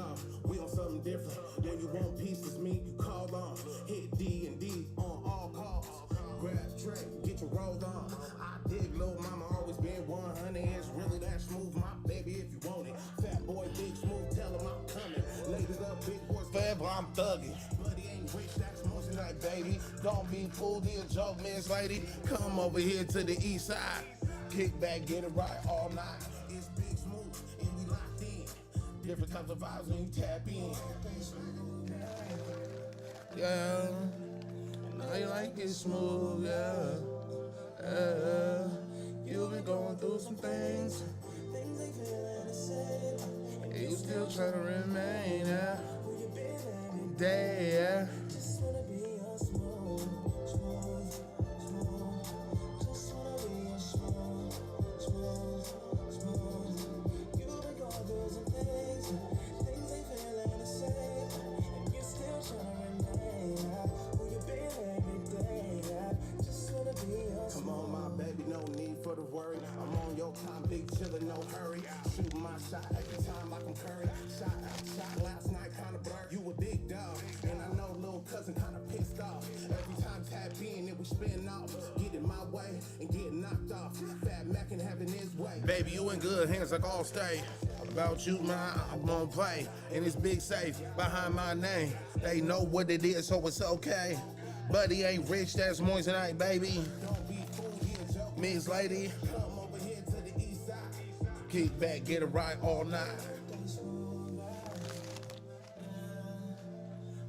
dog, we on something different. When you want pieces, me, you call on. Hit D&D on all calls. Grab track, get your rolled on. I dig Lil Mama, always been 100. It's really that smooth, my baby, if you want it. Fat boy, big smooth, tell him I'm coming. Ladies up, big boys, forever, I'm thugging. But he ain't rich, that's most tonight, baby. Don't be fooled, he a joke, Miss Lady. Come over here to the east side. Kick back, get it right all night. It's big smooth, and we locked in. Different types of vibes when you tap in. Yeah, I know you like it smooth, yeah. You've been going through some things. Things ain't feeling the same. And you still trying to remain, yeah. Who you been every day, yeah. Just wanna be your smooth, smooth, smooth. Just wanna be your smooth, smooth, smooth. You've been going through some things. Things ain't feeling the same. And you still trying to remain, yeah. Who you been every day, yeah. Just wanna be your smooth. Come on, my baby, no need for the worry. I'm on your time, big chillin', no hurry. Shoot my shot every time like I'm Curry. Shot last night, kinda blurred. You a big dog, and I know little cousin kinda pissed off. Every time tap in, it was spin off. Get in my way and get knocked off. Fat Mac and having his way. Baby, you in good hands like all stay. About you, man, I'm gonna play. And it's big safe behind my name. They know what it is, so it's okay. But he ain't rich, that's more tonight, baby. Miss Lady, come over here to the east side. Kick back, get it right all night.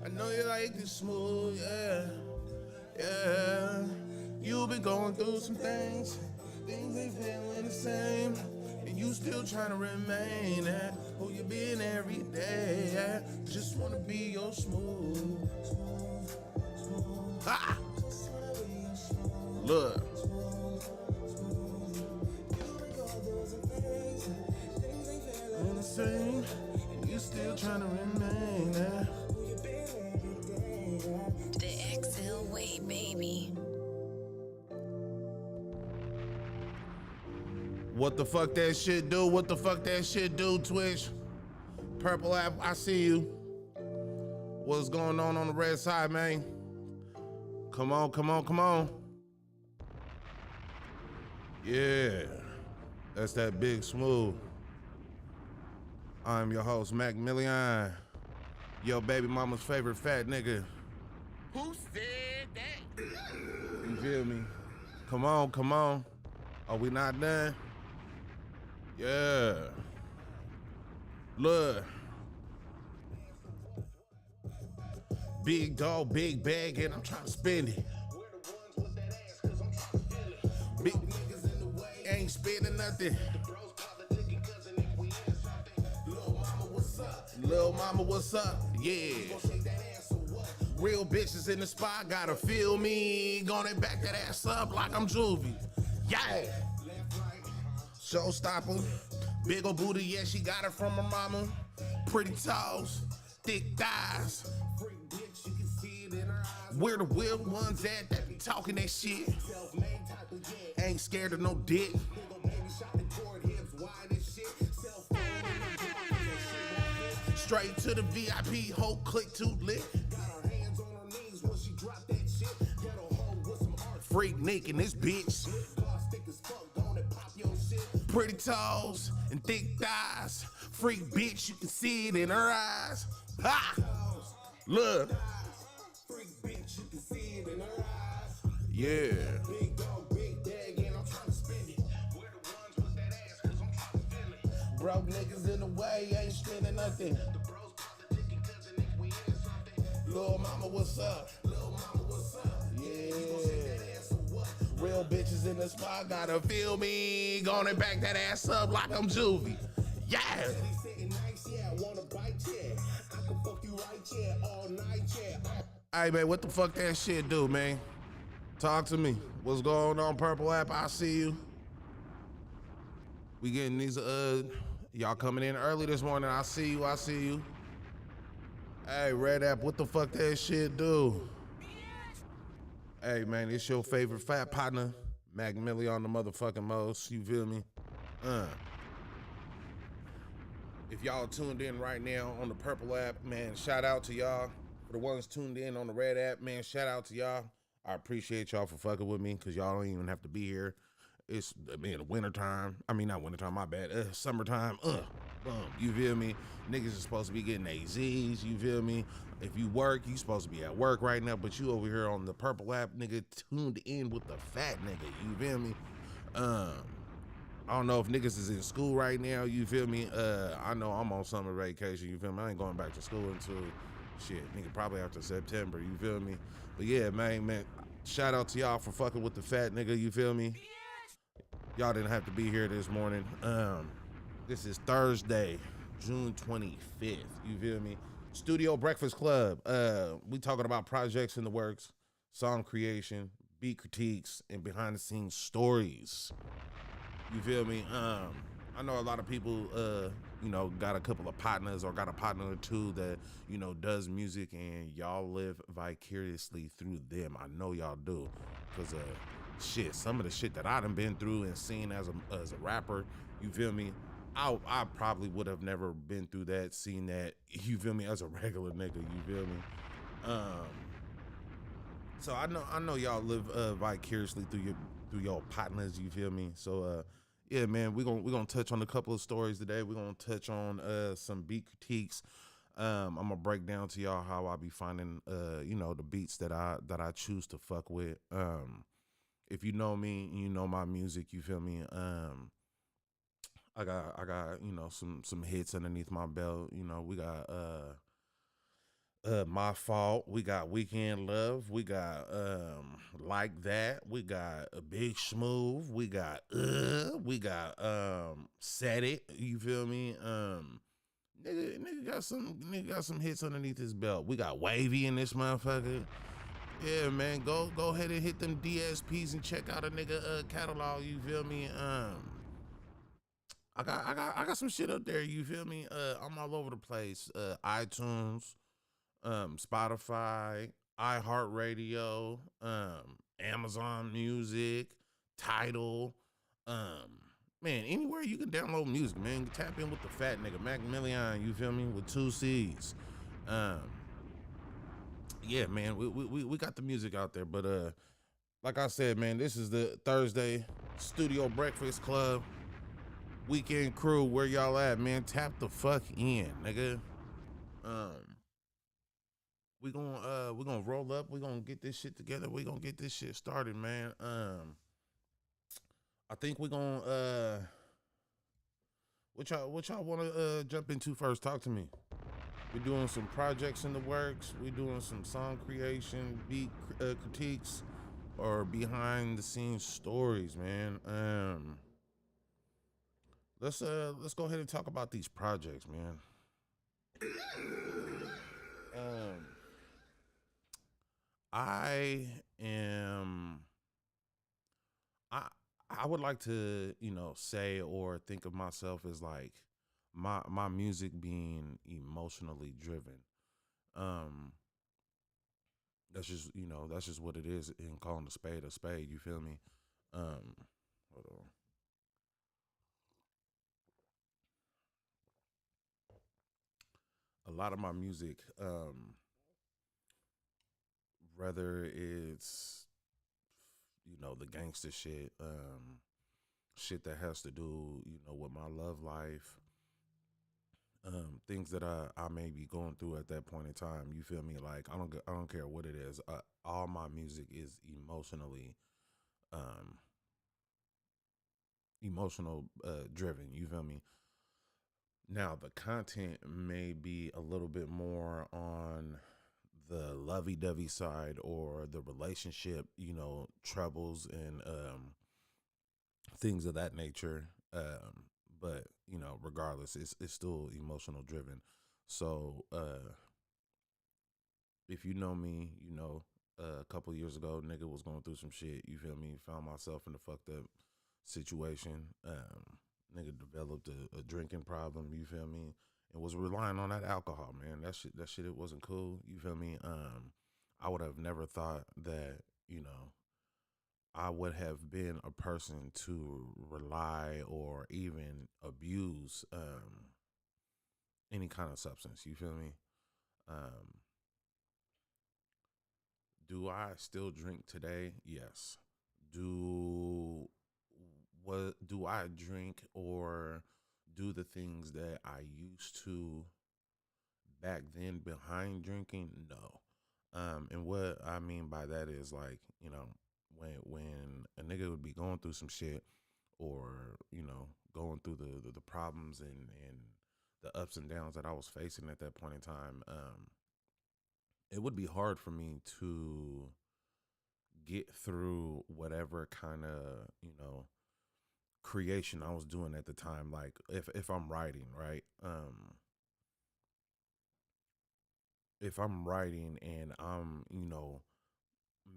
I know you like it smooth, yeah, yeah. You've been going through some things. Things ain't feeling the same. And you still trying to remain at who you been every day, yeah. Just wanna be your smooth. Ah! Look. The same, and you still trying to remain there. The XL way, baby. What the fuck that shit do? What the fuck that shit do, Twitch? Purple app, I see you. What's going on the red side, man? Come on, come on, come on. Yeah, that's that big smooth. I'm your host, Macc Milliaon. Yo, baby mama's favorite fat nigga. Who said that? You feel me? Come on, come on. Are we not done? Yeah. Look. Big dog, big bag, and I'm trying to spend it. Big niggas in the way, ain't spending nothing. Lil' mama, what's up? Yeah. Real bitches in the spot, gotta feel me. Gonna back that ass up like I'm Juvie. Yeah. Showstopper. Big ol' booty, yeah, she got it from her mama. Pretty toes, thick thighs. Where the real ones at that be talking that shit? Ain't scared of no dick. Straight to the VIP, whole click too lit. Got her hands on her knees when she dropped that shit. Get a hoe with some art. Freak Nick in this bitch. Pretty toes and thick thighs. Freak bitch, you can see it in her eyes. Ha! Look. Freak bitch, you can see it in her eyes. Yeah. Big dog, big bag, and I'm trying to spend it. We're the ones with that ass, cause I'm trying to feel it. Broke niggas in the way, ain't spending nothing. Lil' mama, what's up? Lil' mama, what's up? Yeah. Real bitches in the spot, gotta feel me. Gonna back that ass up like I'm Juvie. Yeah. Hey, man, what the fuck that shit do, man? Talk to me. What's going on, Purple App? I see you. We getting these, y'all coming in early this morning. I see you, I see you. Hey, Red App, what the fuck that shit do? Hey, man, it's your favorite fat partner, Macc Milliaon the motherfucking most, you feel me? If y'all tuned in right now on the Purple app, man, shout out to y'all. For the ones tuned in on the Red app, man, shout out to y'all. I appreciate y'all for fucking with me because y'all don't even have to be here. It's the wintertime. I mean, not wintertime, my bad. Summertime. Boom. You feel me? Niggas is supposed to be getting AZs. You feel me? If you work, you supposed to be at work right now, but you over here on the Purple app, nigga, tuned in with the fat nigga. You feel me? I don't know if niggas is in school right now, you feel me? I know I'm on summer vacation, you feel me? I ain't going back to school until, shit, nigga, probably after September, you feel me? But yeah, man, shout out to y'all for fucking with the fat nigga, you feel me? Y'all didn't have to be here this morning. This is Thursday, June 25th, you feel me? Studio Breakfast Club. We talking about projects in the works, song creation, beat critiques, and behind the scenes stories. You feel me? I know a lot of people, got a couple of partners or got a partner or two that, does music, and y'all live vicariously through them. I know y'all do. Because, some of the shit that I done been through and seen as a rapper, you feel me? I probably would have never been through that, seen that, you feel me, as a regular nigga, you feel me? So I know y'all live vicariously through your partners, you feel me? So yeah, man, we're gonna touch on a couple of stories today. We're gonna touch on some beat critiques. I'm gonna break down to y'all how I be finding the beats that I choose to fuck with. If you know me, you know my music, you feel me? I got some hits underneath my belt. We got My Fault, we got Weekend Love, we got Like That, we got a Big Smooth, we got Set It, you feel me? Nigga got some hits underneath his belt. We got Wavy in this motherfucker. Yeah, man, go ahead and hit them DSPs and check out a nigga catalog, you feel me? I got some shit up there, you feel me? I'm all over the place. iTunes, Spotify, iHeartRadio, Amazon Music, Tidal, man, anywhere you can download music, man. Tap in with the fat nigga, Milliaon, you feel me? With 2 C's. Yeah, man, we got the music out there, but like I said, man, this is the Thursday Studio Breakfast Club. Weekend crew, where y'all at, man? Tap the fuck in, nigga. We're gonna roll up. We're gonna get this shit together. We're gonna get this shit started, man. I think we're gonna what y'all wanna jump into first? Talk to me. We're doing some projects in the works. We're doing some song creation, beat critiques, or behind the scenes stories, man. Let's go ahead and talk about these projects, man. I am I I would like to, say or think of myself as like my music being emotionally driven. Um that's just what it is in calling a spade, you feel me? Um hold on. A lot of my music, whether it's the gangster shit, shit that has to do, with my love life, things that I may be going through at that point in time. You feel me? Like I don't care what it is. All my music is um, emotional driven. You feel me? Now the content may be a little bit more on the lovey-dovey side or the relationship, troubles and things of that nature. But regardless, it's still emotional driven. So if you know me, a couple years ago, nigga was going through some shit. You feel me? Found myself in a fucked up situation. Nigga developed a drinking problem. You feel me? And was relying on that alcohol, man. That shit, it wasn't cool. You feel me? I would have never thought that, I would have been a person to rely or even abuse any kind of substance. You feel me? Um, do I still drink today? Yes. Do what do I drink or do the things that I used to back then behind drinking? No. And what I mean by that is like, when a nigga would be going through some shit or, going through the problems and the ups and downs that I was facing at that point in time, it would be hard for me to get through whatever kind of, creation I was doing at the time. Like if I'm writing, right? If I'm writing and I'm,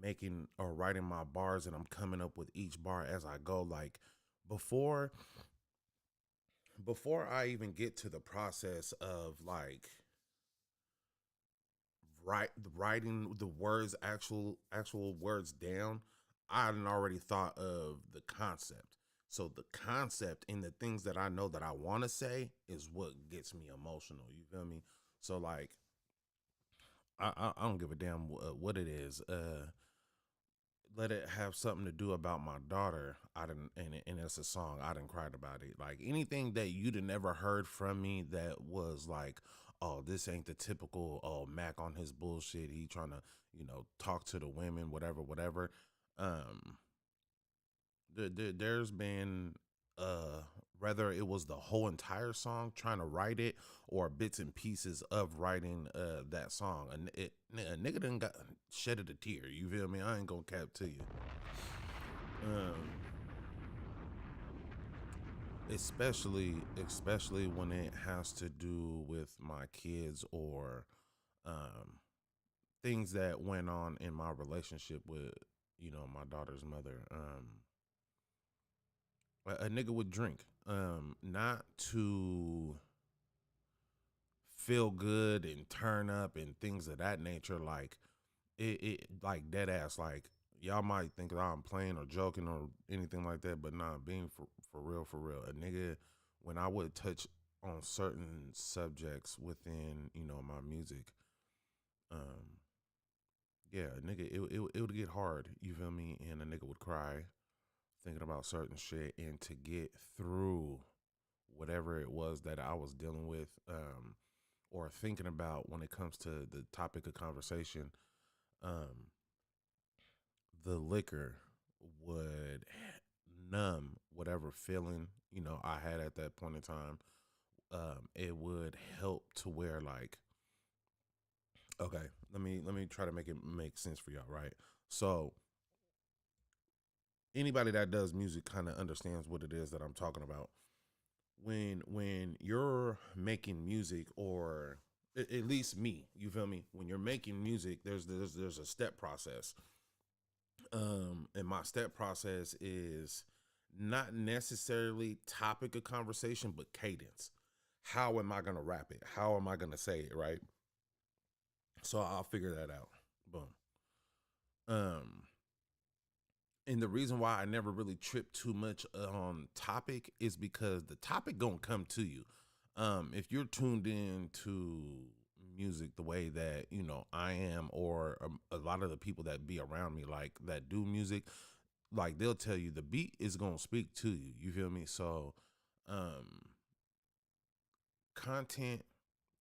making or writing my bars and I'm coming up with each bar as I go, like before before I even get to the process of like writing the words, actual words down, I had already thought of the concept. So the concept and the things that I know that I want to say is what gets me emotional. You feel me? So like I don't give a damn what it is. Let it have something to do about my daughter. I didn't, and it's a song. I didn't cried about it. Like anything that you'd have never heard from me that was like, oh, this ain't the typical, oh, Mac on his bullshit. He trying to, talk to the women, whatever. Um, there's been, whether it was the whole entire song trying to write it or bits and pieces of writing that song, a nigga done got shedded a tear. You feel me? I ain't gonna cap to you. Um, especially when it has to do with my kids or um things that went on in my relationship with my daughter's mother. A nigga would drink, not to feel good and turn up and things of that nature. Like it like dead ass. Like y'all might think that I'm playing or joking or anything like that, but nah, being for real, for real. A nigga, when I would touch on certain subjects within my music, um, yeah, a nigga, it would get hard. You feel me? And a nigga would cry thinking about certain shit, and to get through whatever it was that I was dealing with, or thinking about when it comes to the topic of conversation, um, the liquor would numb whatever feeling I had at that point in time. It would help to where like, okay, let me try to make it make sense for y'all, right? So anybody that does music kind of understands what it is that I'm talking about. When you're making music, or at least me, you feel me? When you're making music, there's a step process. And my step process is not necessarily topic of conversation, but cadence. How am I gonna rap it? How am I gonna say it, right? So I'll figure that out. Boom. Um, and the reason why I never really tripped too much on topic is because the topic gonna come to you. If you're tuned in to music the way that I am, or a lot of the people that be around me like that do music, like they'll tell you the beat is gonna speak to you. You feel me? So, um, content,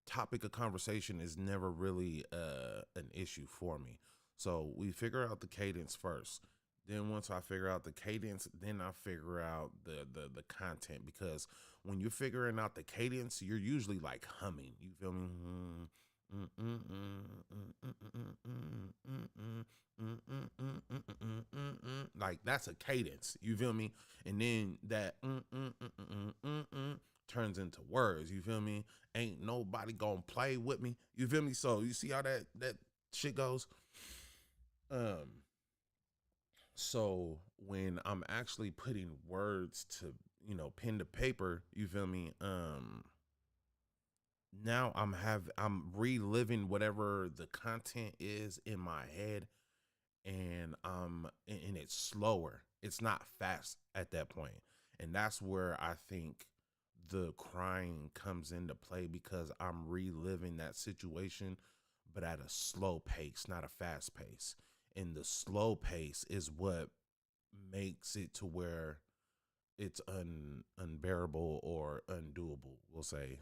topic of conversation is never really an issue for me. So we figure out the cadence first. Then once I figure out the cadence, then I figure out the content, because when you're figuring out the cadence, you're usually like humming. You feel me? Like that's a cadence. You feel me? And then that turns into words. You feel me? Ain't nobody gonna play with me. You feel me? So you see how that shit goes. Um. So when I'm actually putting words to pen to paper, you feel me? Now I'm reliving whatever the content is in my head, and it's slower. It's not fast at that point, and that's where I think the crying comes into play because I'm reliving that situation, but at a slow pace, not a fast pace. And the slow pace is what makes it to where it's unbearable or undoable, we'll say,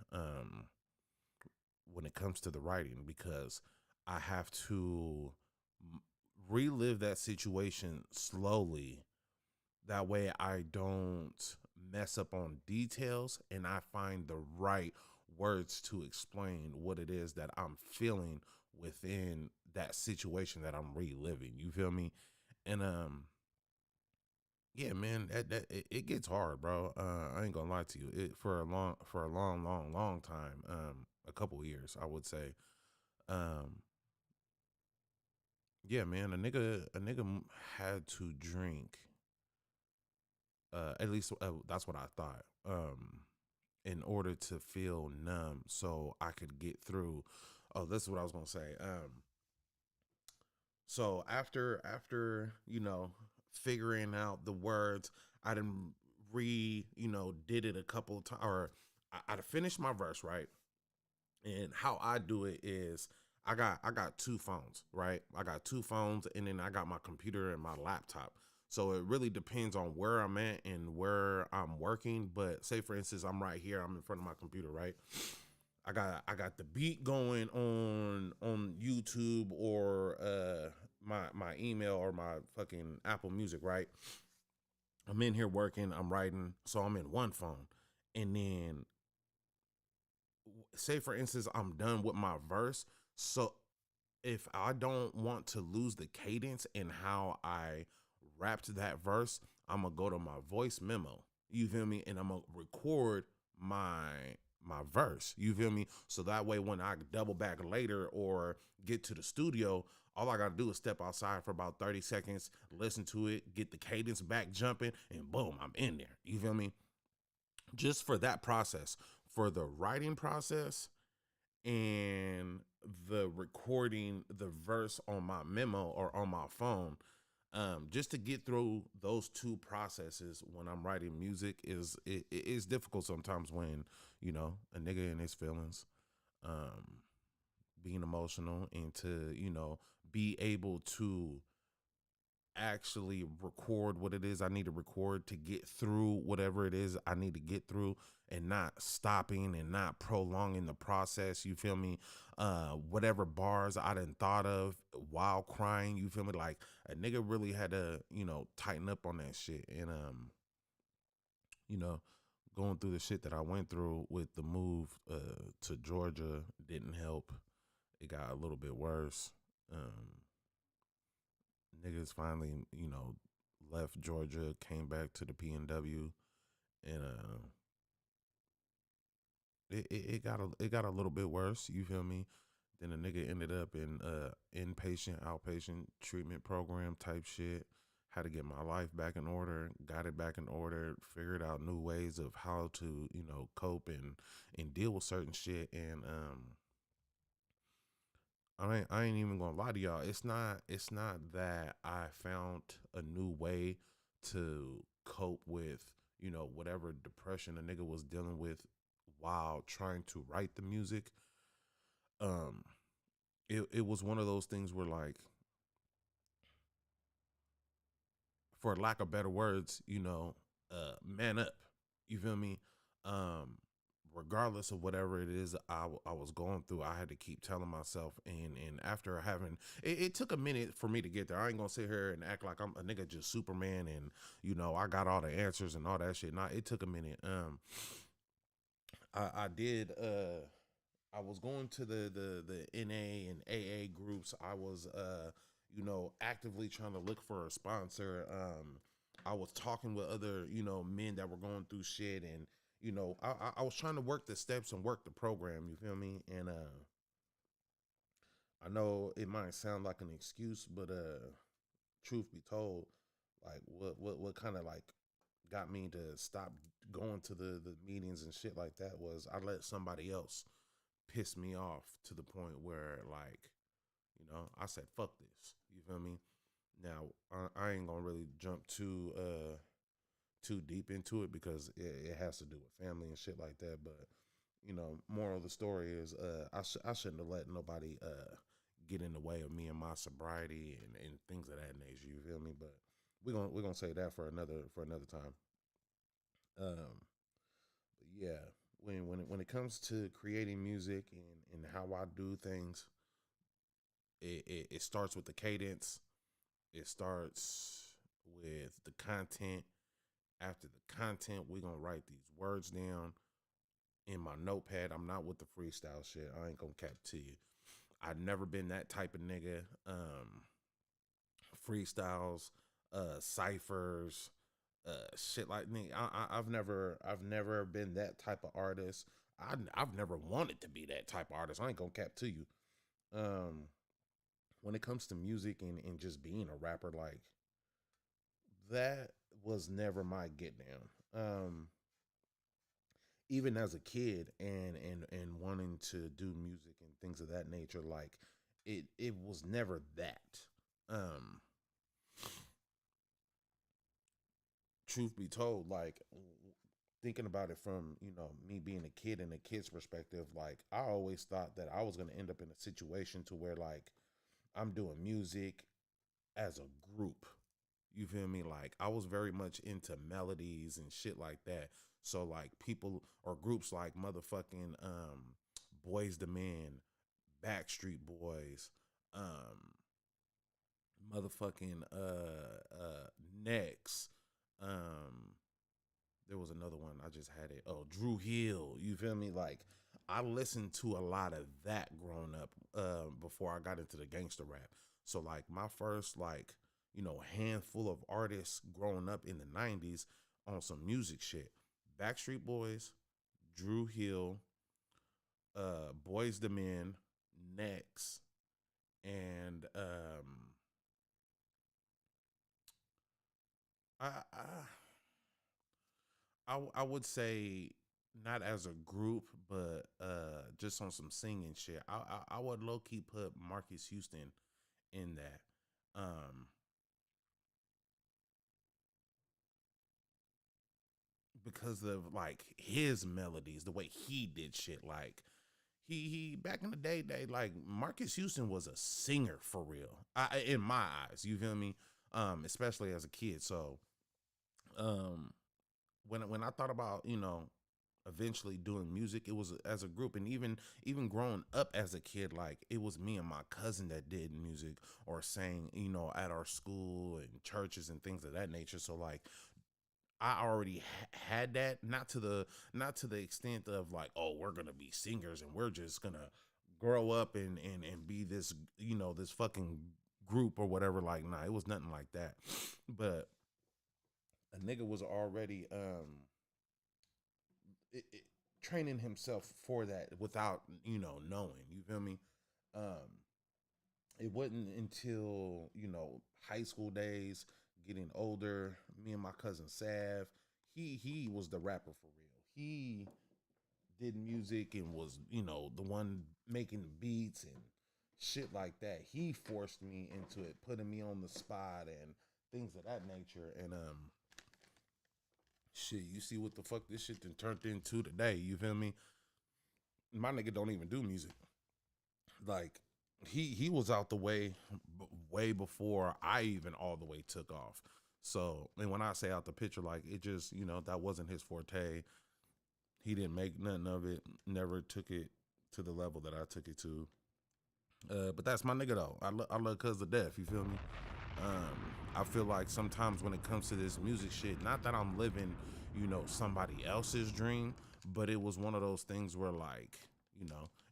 when it comes to the writing, because I have to relive that situation slowly. That way I don't mess up on details and I find the right words to explain what it is that I'm feeling within that situation that I'm reliving. You feel me? And yeah, man, it gets hard, bro. I ain't gonna lie to you. It for a long time, a couple of years, I would say. Um, yeah, man, a nigga had to drink. At least that's what I thought. In order to feel numb, so I could get through. Oh, this is what I was gonna say. So after figuring out the words, I didn't did it a couple of times, or I'd finished my verse, right. And how I do it is I got two phones, right? I got two phones, and then I got my computer and my laptop. So it really depends on where I'm at and where I'm working. But say for instance, I'm right here, I'm in front of my computer, right? I got the beat going on YouTube or my email or my fucking Apple Music, right? I'm in here working, I'm writing, so I'm in one phone. And then say for instance I'm done with my verse. So if I don't want to lose the cadence in how I rapped that verse, I'm gonna go to my voice memo. You feel me? And I'm gonna record my verse. You feel me? So that way when I double back later or get to the studio, all I gotta do is step outside for about 30 seconds, listen to it, get the cadence back jumping, and boom, I'm in there. You feel me? Just for that process. For the writing process and the recording the verse on my memo or on my phone, just to get through those two processes when I'm writing music it is difficult sometimes when a nigga in his feelings, um being emotional, and to be able to actually record what it is I need to record to get through whatever it is I need to get through, and not stopping and not prolonging the process. You feel me? Whatever bars I done thought of while crying, you feel me? Like a nigga really had to, tighten up on that shit. And you know, going through the shit that I went through with the move to Georgia didn't help. It got a little bit worse. Um Niggas finally, left Georgia, came back to the PNW, and it got a little bit worse. You feel me? Then a nigga ended up in inpatient, outpatient treatment program type shit. Had to get my life back in order, got it back in order, figured out new ways of how to, cope and deal with certain shit. And I ain't even gonna lie to y'all. It's not that I found a new way to cope with, whatever depression a nigga was dealing with while trying to write the music. Um it was one of those things where, like, for lack of better words, man up. You feel me? Um, Regardless of whatever it is I was going through, I had to keep telling myself. And after having, it took a minute for me to get there. I ain't gonna sit here and act like I'm a nigga just Superman and I got all the answers and all that shit. Nah, it took a minute. I did. I was going to the NA and AA groups. I was actively trying to look for a sponsor. I was talking with other men that were going through shit, and I was trying to work the steps and work the program. You feel me? And I know it might sound like an excuse, but truth be told, like what kind of like got me to stop going to the meetings and shit like that was I let somebody else piss me off to the point where, like, I said, fuck this. You feel me? Now, I ain't gonna really jump too deep into it because it has to do with family and shit like that. But moral of the story is, I shouldn't have let nobody get in the way of me and my sobriety and things of that nature. You feel me? But we're gonna say that for another time. But yeah, when it comes to creating music and how I do things, it starts with the cadence. It starts with the content. After the content, we're gonna write these words down in my notepad. I'm not with the freestyle shit. I ain't gonna cap to you. I've never been that type of nigga. Freestyles, ciphers, shit like me. I've never been that type of artist. I've never wanted to be that type of artist. I ain't gonna cap to you. Um, when it comes to music and just being a rapper, like that was never my get down. Even as a kid and wanting to do music and things of that nature, like it was never that. Um, Truth be told, like thinking about it from me being a kid and a kid's perspective, like I always thought that I was gonna end up in a situation to where like I'm doing music as a group. You feel me? Like I was very much into melodies and shit like that. So like people or groups like motherfucking Boys the Men, Backstreet Boys, um motherfucking Next, um there was another one I just had it. Oh, Drew Hill. You feel me? Like I listened to a lot of that growing up before I got into the gangster rap. So like my first like handful of artists growing up in the '90s on some music shit. Backstreet Boys, Drew Hill, Boys the Men, Next, and I, I would say not as a group, but just on some singing shit. I would low key put Marcus Houston in that. Um, because of like his melodies, the way he did shit. Like he back in the day, like Marcus Houston was a singer for real. In my eyes, you feel me? Especially as a kid. So, um, when I thought about eventually doing music, it was as a group. And even growing up as a kid, like it was me and my cousin that did music or sang at our school and churches and things of that nature. So like I already had that, not to the extent of like, oh, we're gonna be singers and we're just gonna grow up and be this this fucking group or whatever. Like nah, it was nothing like that. But a nigga was already it, training himself for that without knowing. You feel me? Um, it wasn't until high school days, getting older. Me and my cousin Sav, he was the rapper for real. He did music and was the one making the beats and shit like that. He forced me into it, putting me on the spot and things of that nature. And shit, you see what the fuck this shit done turned into today. You feel me? My nigga don't even do music. Like he was out the way way before I even all the way took off. So, and when I say out the picture, like it just that wasn't his forte. He didn't make nothing of it. Never took it to the level that I took it to. But that's my nigga though. I love Cuz to death. You feel me? I feel like sometimes when it comes to this music shit, not that I'm living, somebody else's dream, but it was one of those things where like,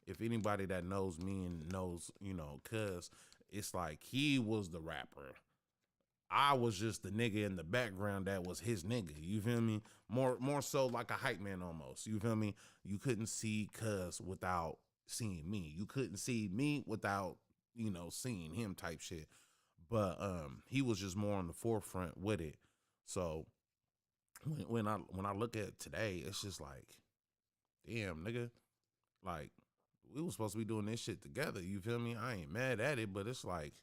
if anybody that knows me and knows, Cuz, it's like he was the rapper. I was just the nigga in the background that was his nigga. You feel me? More so like a hype man almost. You feel me? You couldn't see Cuz without seeing me. You couldn't see me without, seeing him type shit. But he was just more on the forefront with it. So when I look at today, it's just like, damn, nigga, like we was supposed to be doing this shit together. You feel me? I ain't mad at it, but it's like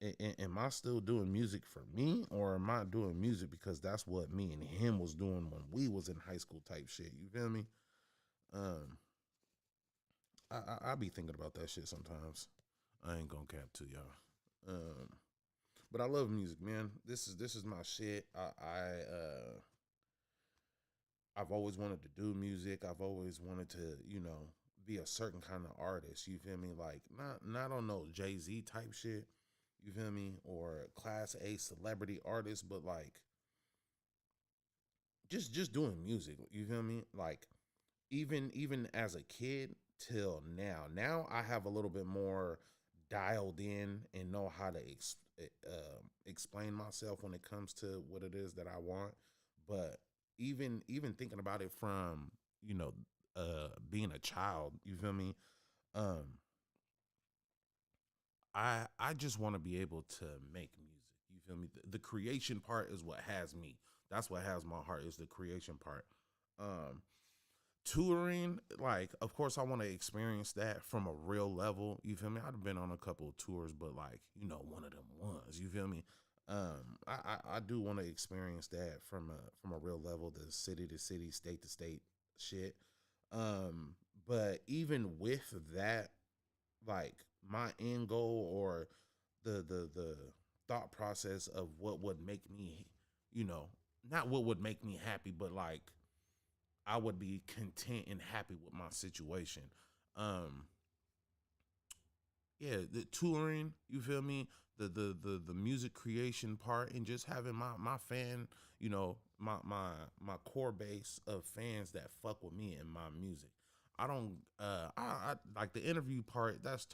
am I still doing music for me, or am I doing music because that's what me and him was doing when we was in high school type shit? You feel me? Um, I be thinking about that shit sometimes. I ain't gonna cap to y'all. Um, but I love music, man. This is my shit. I've always wanted to do music. I've always wanted to, be a certain kind of artist. You feel me? Like not on no Jay-Z type shit. You feel me? Or class A celebrity artist, but like just doing music. You feel me? Like even as a kid till now. Now I have a little bit more dialed in and know how to explain myself when it comes to what it is that I want. But even thinking about it from being a child, you feel me? Um, I just want to be able to make music. You feel me? The creation part is what has me. That's what has my heart is the creation part. Um, touring, like, of course I want to experience that from a real level. You feel me? I've been on a couple of tours, but like, one of them ones. You feel me? I do want to experience that from a real level, the city to city, state to state shit. But even with that, like my end goal or the thought process of what would make me, not what would make me happy, but like I would be content and happy with my situation. Um, yeah, the touring, you feel me? The music creation part and just having my fan, my core base of fans that fuck with me and my music. I don't I like the interview part, that's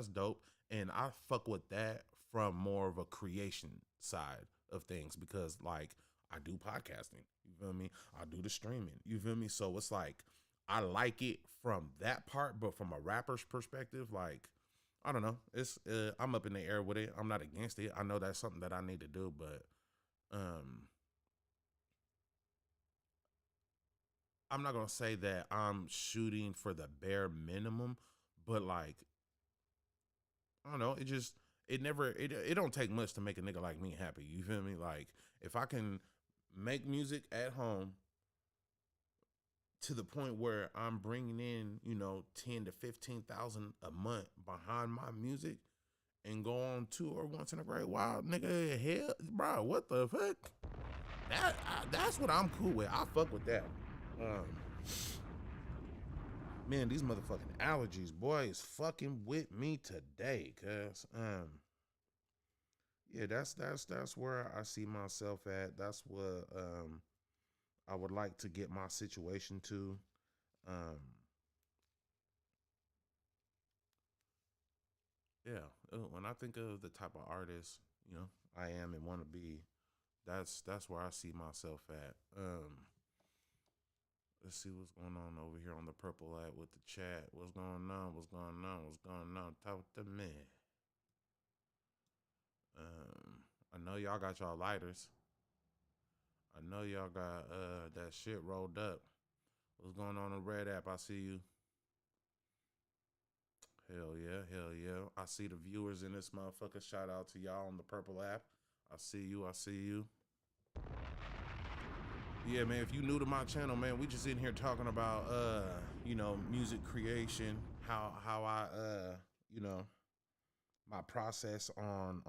dope, and I fuck with that from more of a creation side of things because like I do podcasting, you feel me? I do the streaming, you feel me? So it's like I like it from that part, but from a rapper's perspective, like I don't know. It's I'm up in the air with it. I'm not against it. I know that's something that I need to do, but um I'm not gonna say that I'm shooting for the bare minimum, but like I don't know. It don't take much to make a nigga like me happy. You feel me? Like if I can make music at home to the point where I'm bringing in 10 to 15,000 a month behind my music and go on tour once in a great while, nigga, hell, bro, what the fuck? That's what I'm cool with. I fuck with that. Um, man, these motherfucking allergies, boy, is fucking with me today, cuz yeah, that's where I see myself at. That's what I would like to get my situation to. Um, yeah, when I think of the type of artist, I am and want to be, that's where I see myself at. Let's see what's going on over here on the purple app with the chat. What's going on? What's going on? What's going on? Talk to me. I know y'all got y'all lighters. I know y'all got that shit rolled up. What's going on the red app? I see you. Hell yeah, hell yeah. I see the viewers in this motherfucker. Shout out to y'all on the purple app. I see you. I see you. Yeah, man, if you new to my channel, man, we just in here talking about music creation, how I you know, my process on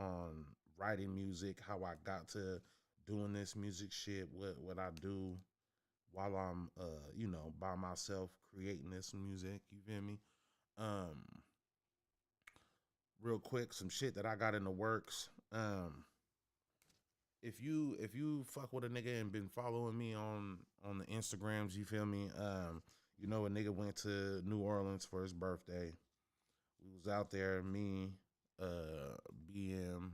writing music, how I got to doing this music shit, what I do while I'm by myself creating this music, you feel me? Um Real quick, some shit that I got in the works. If you fuck with a nigga and been following me on the Instagrams, you feel me? A nigga went to New Orleans for his birthday. We was out there, me, BM,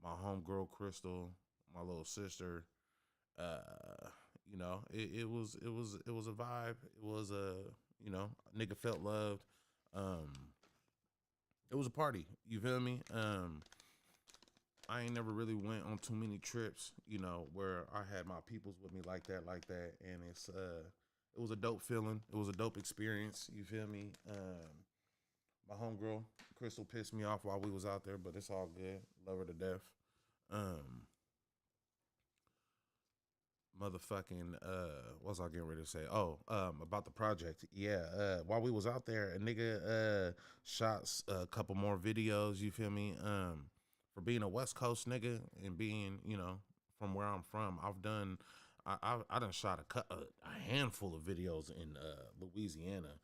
my homegirl Crystal, my little sister. It was a vibe. It was nigga felt loved. Um, it was a party. You feel me? I ain't never really went on too many trips, where I had my peoples with me like that, and it was a dope feeling. It was a dope experience. You feel me? My homegirl Crystal pissed me off while we was out there, but it's all good. Love her to death. Um, motherfucking what was I getting ready to say? Oh, about the project. Yeah, while we was out there, a nigga shot a couple more videos, you feel me? For being a West Coast nigga and being, you know, from where I'm from, I done shot a handful of videos in Louisiana,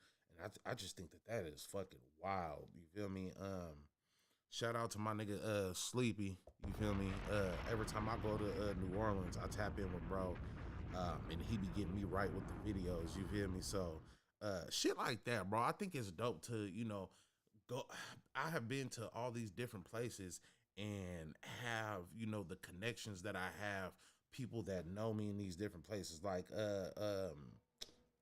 and I just think that is fucking wild. You feel me? Shout out to my nigga Sleepy. You feel me? Every time I go to New Orleans, I tap in with bro, and he be getting me right with the videos. You feel me? So shit like that, bro. I think it's dope to, you know, go. I have been to all these different places and have, you know, the connections that I have, people that know me in these different places, like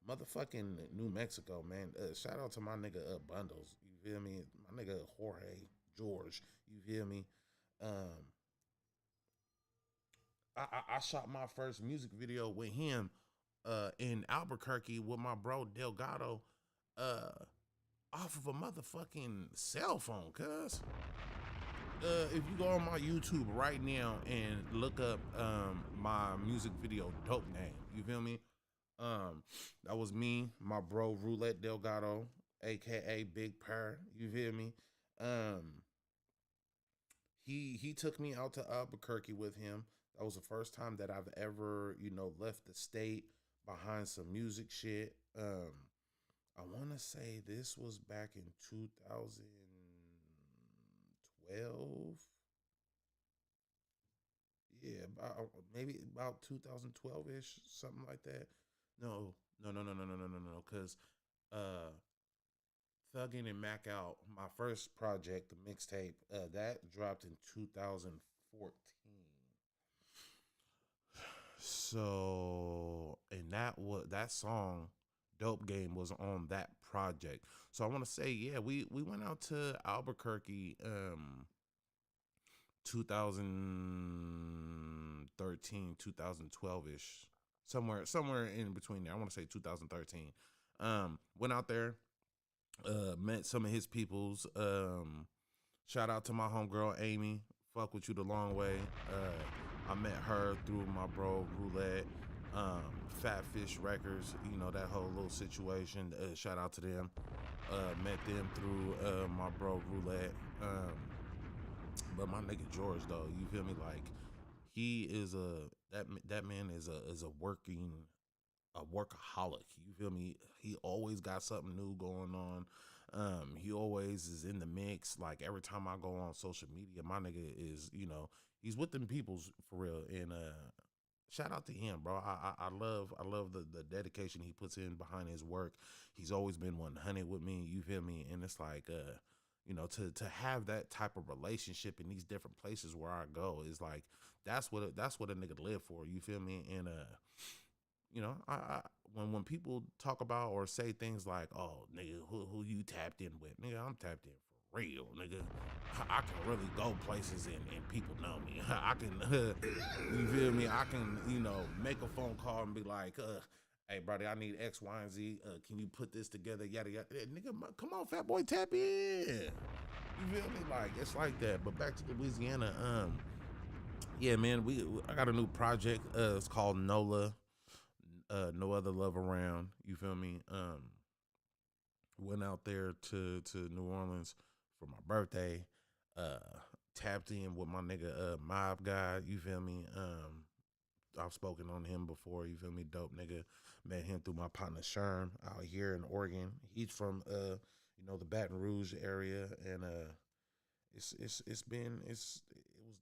motherfucking New Mexico, man. Shout out to my nigga Bundles. You feel me? My nigga Jorge George. You feel me? Um, I shot my first music video with him in Albuquerque with my bro Delgado off of a motherfucking cell phone, cuz. If you go on my YouTube right now and look up my music video Dope Name, you feel me? That was me, my bro Roulette Delgado, aka Big Purr, you feel me? Um, he took me out to Albuquerque with him. That was the first time that I've ever, you know, left the state behind some music shit. I want to say this was back in 2012. Yeah, maybe about 2012 ish, something like that. No, because uh, Thuggin' and Mac Out, my first project, the mixtape, that dropped in 2014. So, and that song, Dope Game, was on that project. So I want to say, yeah, we went out to Albuquerque, 2013, 2012 ish, somewhere in between there. I want to say 2013. Went out there, met some of his peoples. Shout out to my homegirl Amy. Fuck with you the long way. I met her through my bro Roulette, Fat Fish Records. You know that whole little situation. Shout out to them. Met them through my bro Roulette. But my nigga George though, you feel me? Like he is that man is a workaholic. You feel me? He always got something new going on. He always is in the mix. Like every time I go on social media, my nigga is, you know, he's with them peoples for real. And shout out to him, bro. I love the dedication he puts in behind his work. He's always been 100 with me. You feel me? And it's like you know, to have that type of relationship in these different places where I go is like that's what a nigga live for. You feel me? And you know, when people talk about or say things like, "Oh, nigga, who you tapped in with?" Nigga, I'm tapped in for real, nigga. I can really go places and people know me. I can, you feel me? I can, you know, make a phone call and be like, "Hey, brother, I need X, Y, and Z. Can you put this together?" Yada yada. Nigga, come on, fat boy, tap in. You feel me? Like it's like that. But back to Louisiana. Yeah, man, I got a new project. It's called NOLA. No Other Love Around. You feel me? Went out there to New Orleans for my birthday. Uh, Tapped in with my nigga Mob Guy. You feel me? I've spoken on him before. You feel me? Dope nigga. Met him through my partner Sherm out here in Oregon. He's from you know, the Baton Rouge area, and it was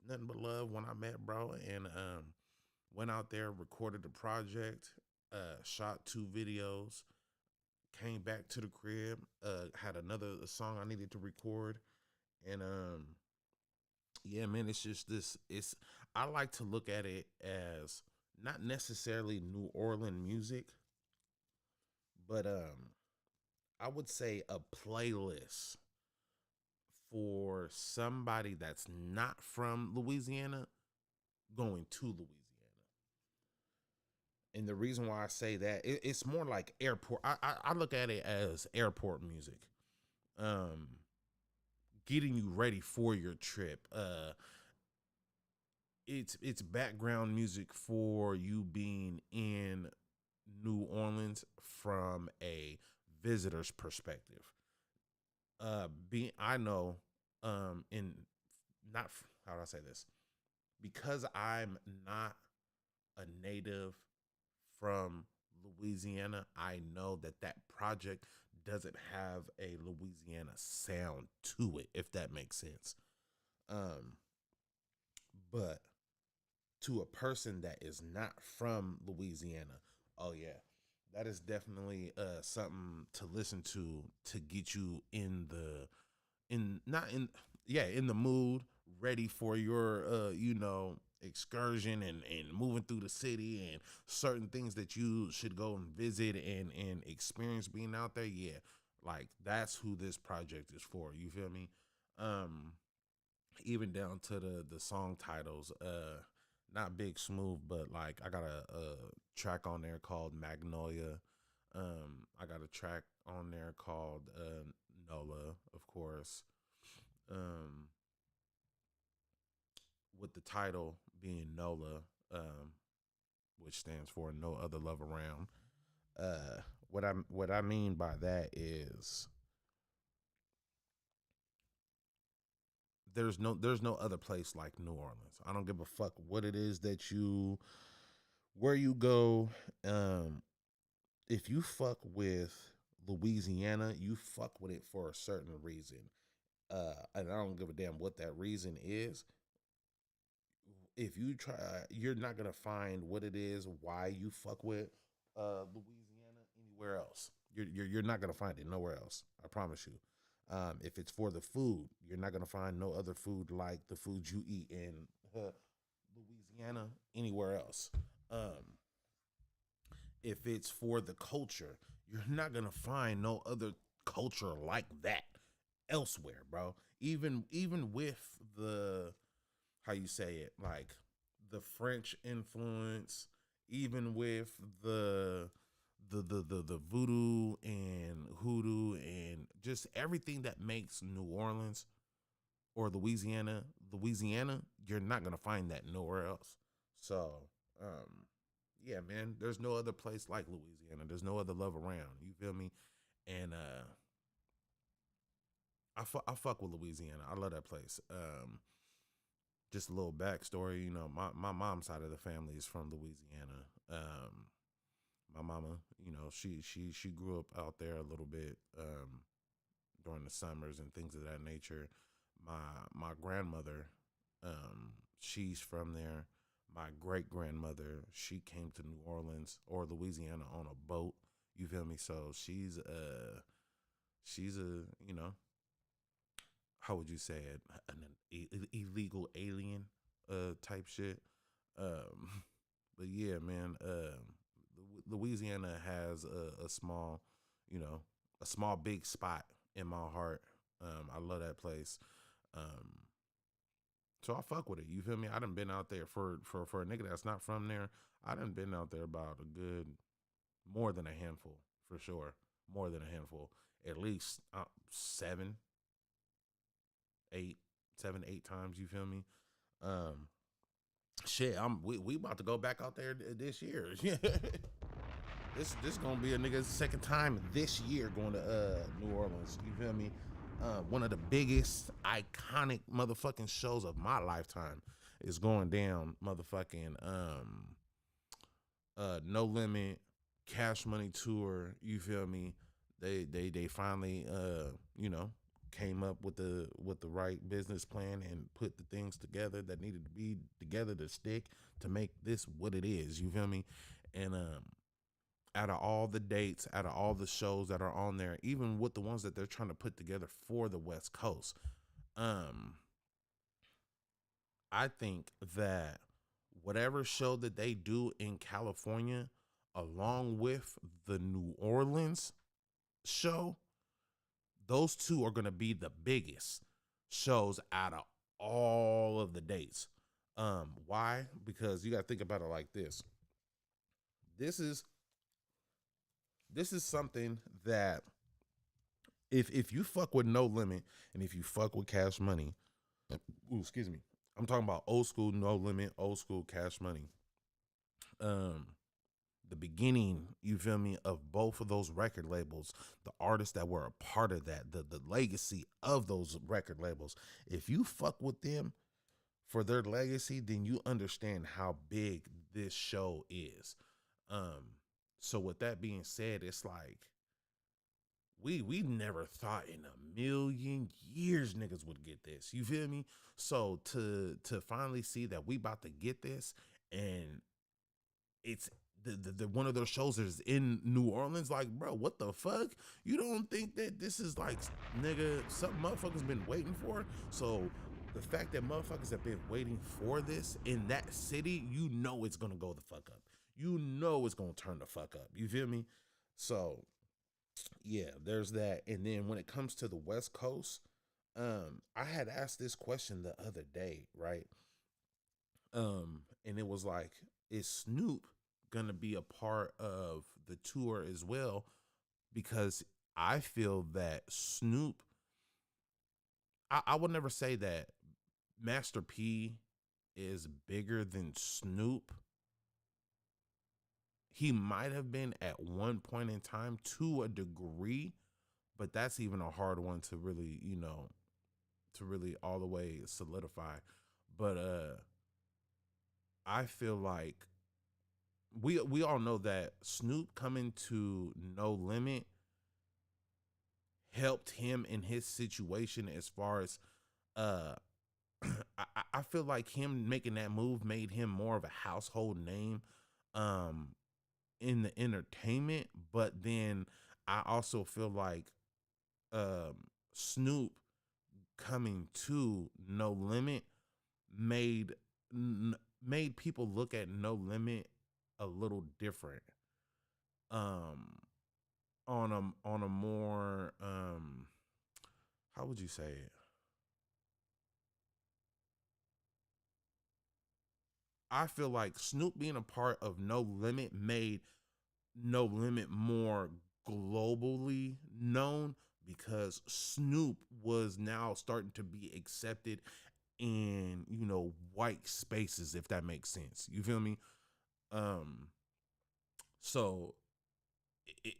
nothing but love when I met bro, and went out there, recorded the project, shot 2 videos, came back to the crib, had another song I needed to record, and yeah, man, it's just this. It's I like to look at it as not necessarily New Orleans music, but I would say a playlist for somebody that's not from Louisiana going to Louisiana. And the reason why I say that, it's more like airport. I look at it as airport music. getting you ready for your trip. It's background music for you being in New Orleans from a visitor's perspective. Being I know, in not how do I say this? Because I'm not a native from Louisiana, I know that that project doesn't have a Louisiana sound to it, if that makes sense. Um, but to a person that is not from Louisiana, oh yeah, that is definitely something to listen to get you in the in not in yeah in the mood, ready for your excursion and moving through the city and certain things that you should go and visit and experience being out there. Yeah, like that's who this project is for. You feel me? Um, even down to the song titles. Not Big Smooth, but like I got a track on there called Magnolia. I got a track on there called Nola, of course. Um, with the title being Nola, which stands for No Other Love Around. What I mean by that is there's no other place like New Orleans. I don't give a fuck what it is that you where you go. If you fuck with Louisiana, you fuck with it for a certain reason. And I don't give a damn what that reason is. If you try, you're not gonna find what it is why you fuck with Louisiana anywhere else. You're not gonna find it nowhere else. I promise you. If it's for the food, you're not gonna find no other food like the food you eat in Louisiana anywhere else. Um, if it's for the culture, you're not gonna find no other culture like that elsewhere, bro. Even with the how you say it, like the French influence, even with the voodoo and hoodoo and just everything that makes New Orleans or Louisiana, you're not gonna find that nowhere else. So, yeah, man, there's no other place like Louisiana. There's no other love around. You feel me? And I fuck with Louisiana. I love that place. Just a little backstory, my mom's side of the family is from Louisiana. My mama, she grew up out there a little bit during the summers and things of that nature. My grandmother, she's from there. My great grandmother, she came to New Orleans or Louisiana on a boat. You feel me? So she's a how would you say it, an illegal alien type shit. Um, but yeah, man, Louisiana has a small, a small big spot in my heart. I love that place. Um, so I fuck with it. You feel me? I done been out there for a nigga that's not from there. I done been out there about a good more than a handful for sure. More than a handful, at least seven, eight, 7, 8 times. You feel me? Um, shit, we about to go back out there this year. This gonna be a nigga's second time this year going to New Orleans. You feel me? One of the biggest iconic motherfucking shows of my lifetime is going down. Motherfucking No Limit, Cash Money tour. You feel me? They finally came up with the right business plan and put the things together that needed to be together to stick to make this what it is. You feel me? And out of all the dates, out of all the shows that are on there, even with the ones that they're trying to put together for the West Coast, I think that whatever show that they do in California, along with the New Orleans show, those two are going to be the biggest shows out of all of the dates. Why? Because you got to think about it like this. This is something that if you fuck with No Limit and if you fuck with Cash Money, ooh, excuse me, I'm talking about old school No Limit, old school Cash Money. Um, the beginning, you feel me, of both of those record labels, the artists that were a part of that, the legacy of those record labels. If you fuck with them for their legacy, then you understand how big this show is. Um, so with that being said, it's like we never thought in a million years niggas would get this. You feel me? So to finally see that we about to get this, and it's the one of those shows is in New Orleans, like, bro, what the fuck? You don't think that this is like, nigga, something motherfuckers been waiting for? So the fact that motherfuckers have been waiting for this in that city, you know it's gonna go the fuck up. You know it's gonna turn the fuck up. You feel me? So yeah, there's that. And then when it comes to the West Coast, I had asked this question the other day, right? And it was like, is Snoop gonna be a part of the tour as well? Because I feel that Snoop, I would never say that Master P is bigger than Snoop. He might have been at one point in time to a degree, but that's even a hard one to really, to really all the way solidify. But I feel like we all know that Snoop coming to No Limit helped him in his situation as far as uh I feel like him making that move made him more of a household name um in the entertainment, but then I also feel like Snoop coming to No Limit made made people look at No Limit a little different. Um on a more how would you say it? I feel like Snoop being a part of No Limit made No Limit more globally known because Snoop was now starting to be accepted in, white spaces, if that makes sense. You feel me? Um so it,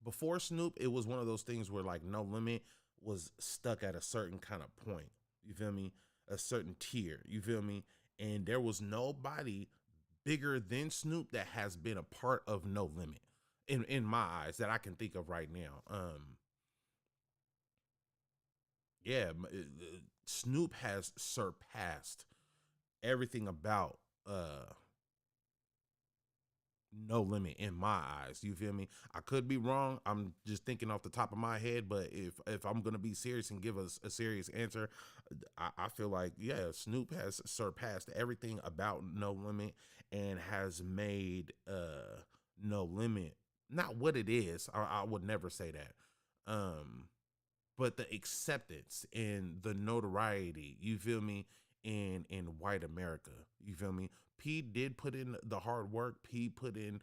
before Snoop, it was one of those things where like No Limit was stuck at a certain kind of point. You feel me? A certain tier. You feel me? And there was nobody bigger than Snoop that has been a part of No Limit in my eyes that I can think of right now. Yeah, Snoop has surpassed everything about No Limit in my eyes. You feel me? I could be wrong. I'm just thinking off the top of my head, but if I'm gonna be serious and give us a serious answer, I feel like, yeah, Snoop has surpassed everything about No Limit and has made No Limit not what it is. I would never say that. But the acceptance and the notoriety, you feel me, in white America. You feel me? P did put in the hard work. P put in,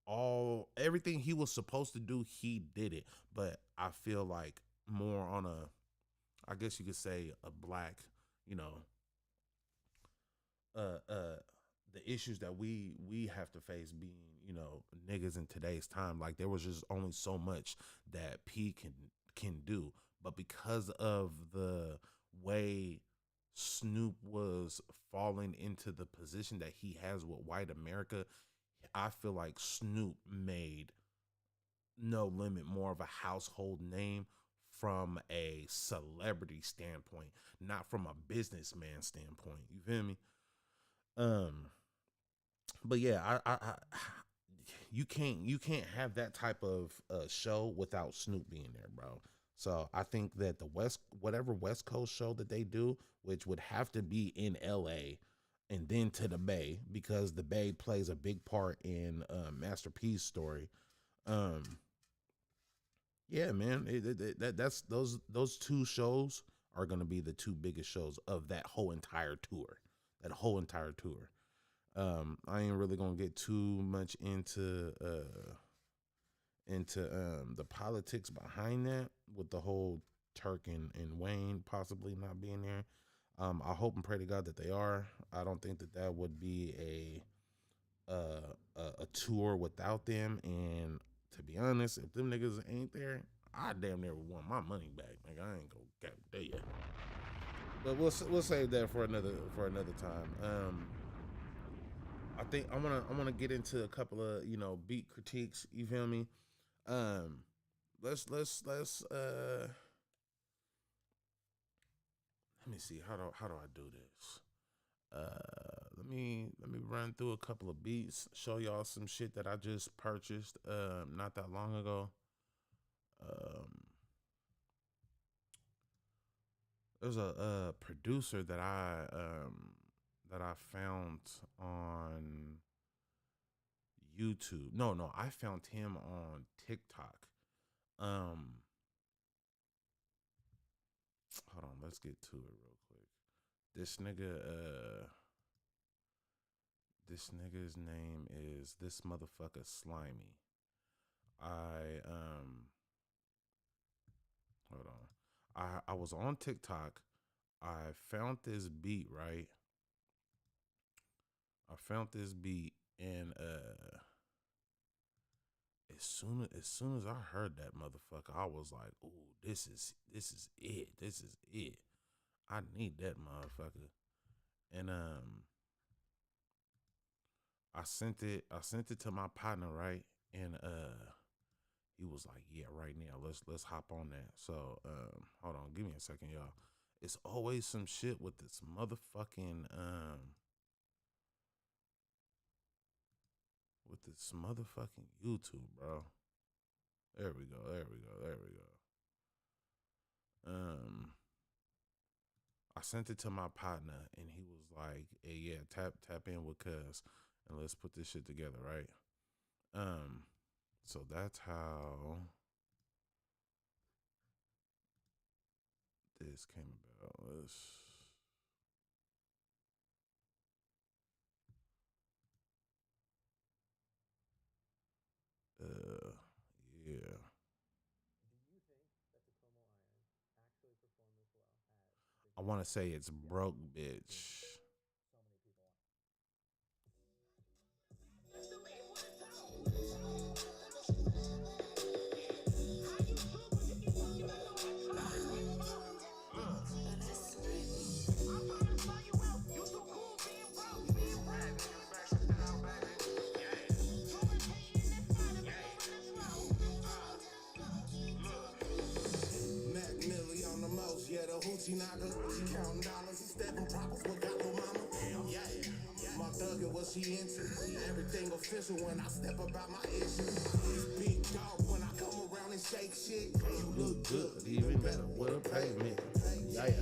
all everything he was supposed to do, he did it. But I feel like more on a, I guess you could say, a black, you know, the issues that we have to face being, niggas in today's time. Like there was just only so much that P can do. But because of the way Snoop was falling into the position that he has with white America, I feel like Snoop made No Limit more of a household name from a celebrity standpoint, not from a businessman standpoint. You feel me? Um, but yeah, you can't have that type of show without Snoop being there, bro. So I think that whatever West Coast show that they do, which would have to be in L.A. and then to the Bay, because the Bay plays a big part in Master P's story. Um, yeah, man, that's those two shows are gonna be the two biggest shows of that whole entire tour. That whole entire tour. I ain't really gonna get too much into into the politics behind that with the whole Turk and Wayne possibly not being there. I hope and pray to God that they are. I don't think that that would be a tour without them. And to be honest, if them niggas ain't there, I damn near want my money back. Like I ain't gonna get there yet. But we'll save that for another time. I think I wanna get into a couple of beat critiques. You feel me? Um, let's let me see how do I do this. Let me run through a couple of beats, show y'all some shit that I just purchased not that long ago. There's a producer that I found on YouTube. No, I found him on TikTok. Hold on, let's get to it real quick. This nigga's name is this motherfucker Slimy. Hold on. I was on TikTok. I found this beat, right? I found this beat and as soon as I heard that motherfucker, I was like, "Ooh, this is it. This is it. I need that motherfucker." And I sent it to my partner, right? And he was like, "Yeah, right now. Let's hop on that." So hold on, give me a second, y'all. It's always some shit with this motherfucking YouTube, bro. There we go. I sent it to my partner and he was like, "Hey, yeah, tap in with cuz and let's put this shit together, right?" So that's how this came about. Yeah. I want to say it's broke, bitch. Mac Milliaon the most, yeah, the hoochie knocker. She counting dollars, he stepping proper, what got no mama? Yeah, my thug what she into. Everything official when I step about my issues. Big dog when I come around and shake shit. You look good, even better with a payment. Yeah.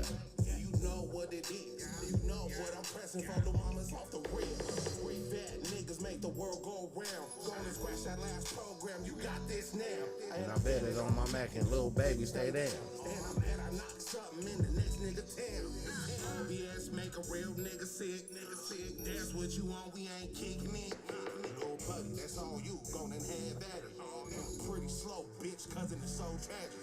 You know what it is. You know what I'm pressing for. The mamas off the real. Fat niggas make the world go round. Gonna scratch that last program. You got this now. And I bet it on my Mac and little baby stay down. And I bet I knock something in the next nigga town. OBS make a real nigga sick. That's what you want, we ain't kicking it. Little buddy, that's on you. Gonna have at it. Pretty slow, bitch, cousin is so tragic.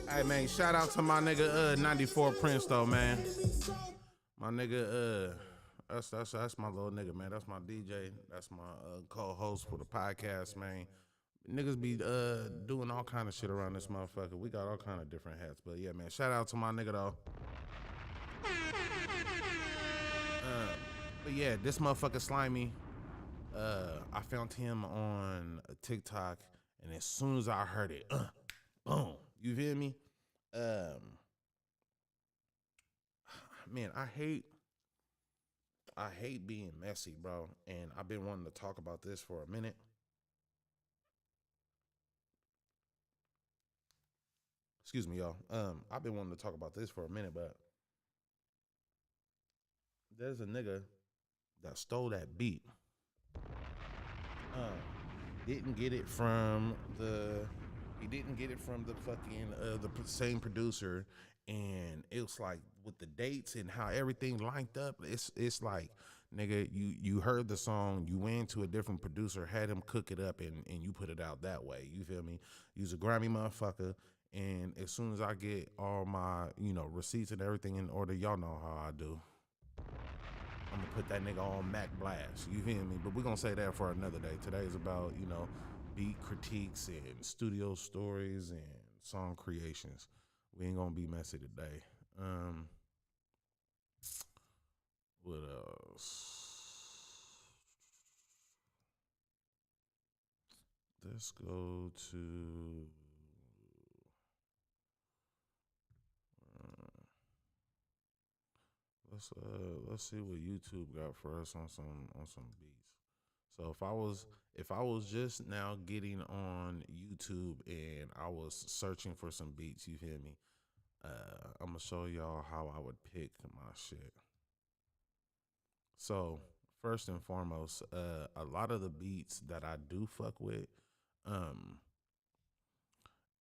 Hey man, shout out to my nigga 94 Prince though, man. My nigga that's my little nigga, man. That's my DJ. That's my co-host for the podcast, man. Niggas be doing all kind of shit around this motherfucker. We got all kind of different hats, but yeah, man. Shout out to my nigga though. But yeah, this motherfucker Slimy. I found him on TikTok, and as soon as I heard it, boom. You feel me? Man, I hate being messy, bro. And I've been wanting to talk about this for a minute. Excuse me, y'all. I've been wanting to talk about this for a minute, but there's a nigga that stole that beat. Um, didn't get it from the. He didn't get it from the fucking same producer, and it was like with the dates and how everything lined up. It's like, nigga, you heard the song, you went to a different producer, had him cook it up, and you put it out that way. You feel me? You's a grimy motherfucker. And as soon as I get all my, receipts and everything in order, y'all know how I do. I'm gonna put that nigga on Macc blast. You hear me? But we're gonna say that for another day. Today is about, beat critiques and studio stories and song creations. We ain't gonna be messy today. What else? Let's go to let's see what YouTube got for us on some beats. So if I was just now getting on YouTube and I was searching for some beats, you hear me? I'm gonna show y'all how I would pick my shit. So first and foremost, a lot of the beats that I do fuck with, um,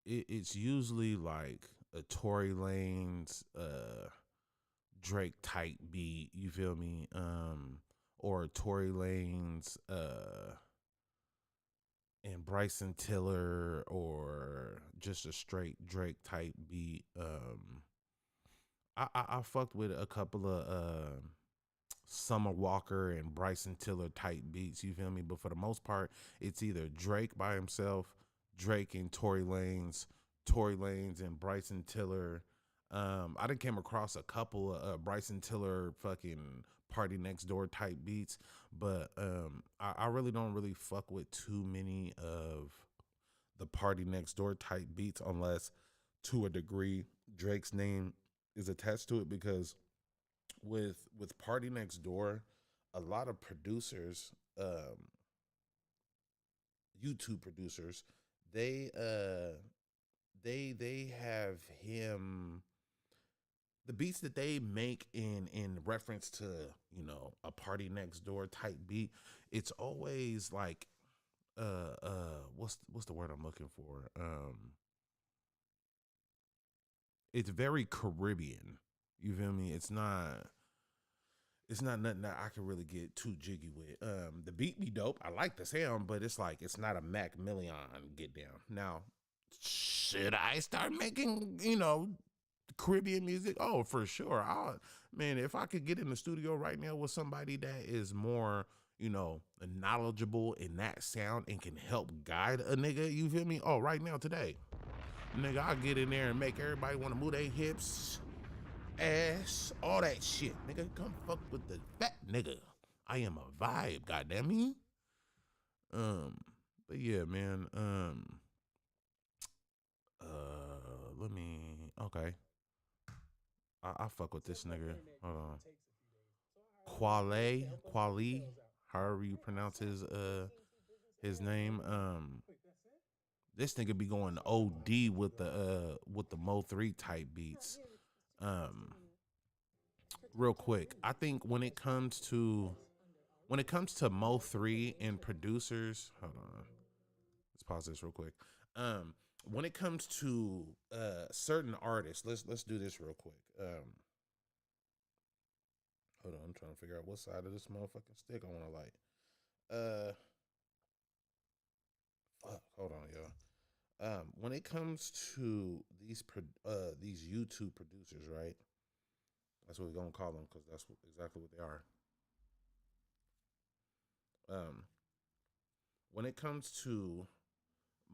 it's usually like a Tory Lanez, Drake type beat. You feel me? Or Tory Lanez, and Bryson Tiller, or just a straight Drake type beat. I fucked with a couple of Summer Walker and Bryson Tiller type beats. You feel me? But for the most part, it's either Drake by himself, Drake and Tory Lanez, Tory Lanez and Bryson Tiller. I done came across a couple of Bryson Tiller fucking Party Next Door type beats, but I really don't really fuck with too many of the Party Next Door type beats unless to a degree Drake's name is attached to it, because with Party Next Door, a lot of producers, YouTube producers, they they have him, the beats that they make in reference to, a Party Next Door type beat. It's always like what's the word I'm looking for? It's very Caribbean. You feel me? It's not nothing that I can really get too jiggy with. The beat be dope. I like the sound, but it's like it's not a Mac Million get down. Now, should I start making, Caribbean music? Oh, for sure. Man, if I could get in the studio right now with somebody that is more, knowledgeable in that sound and can help guide a nigga, you feel me? Oh, right now, today, nigga, I'll get in there and make everybody want to move their hips, ass, all that shit. Nigga, come fuck with the fat nigga. I am a vibe, goddamn me. But yeah, man. Let me. Okay, I fuck with this nigga. Hold on. Quale, however you pronounce his name. This nigga be going OD with the Mo 3 type beats. Real quick, I think when it comes to Mo 3 and producers, hold on. Let's pause this real quick. When it comes to certain artists, let's do this real quick. Hold on, I'm trying to figure out what side of this motherfucking stick I want to light. Hold on, y'all. When it comes to these YouTube producers, right? That's what we're gonna call them, because that's exactly what they are. Um, when it comes to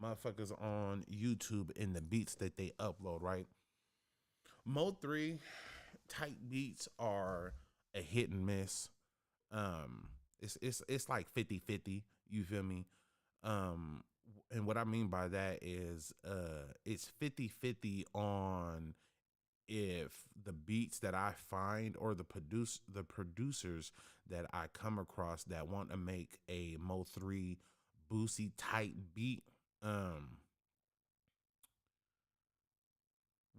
motherfuckers on YouTube and the beats that they upload, right? Mo 3 type beats are a hit and miss. It's like 50-50, you feel me? And what I mean by that is it's 50-50 on if the beats that I find or the producers that I come across that want to make a Mo 3 Boosie type beat,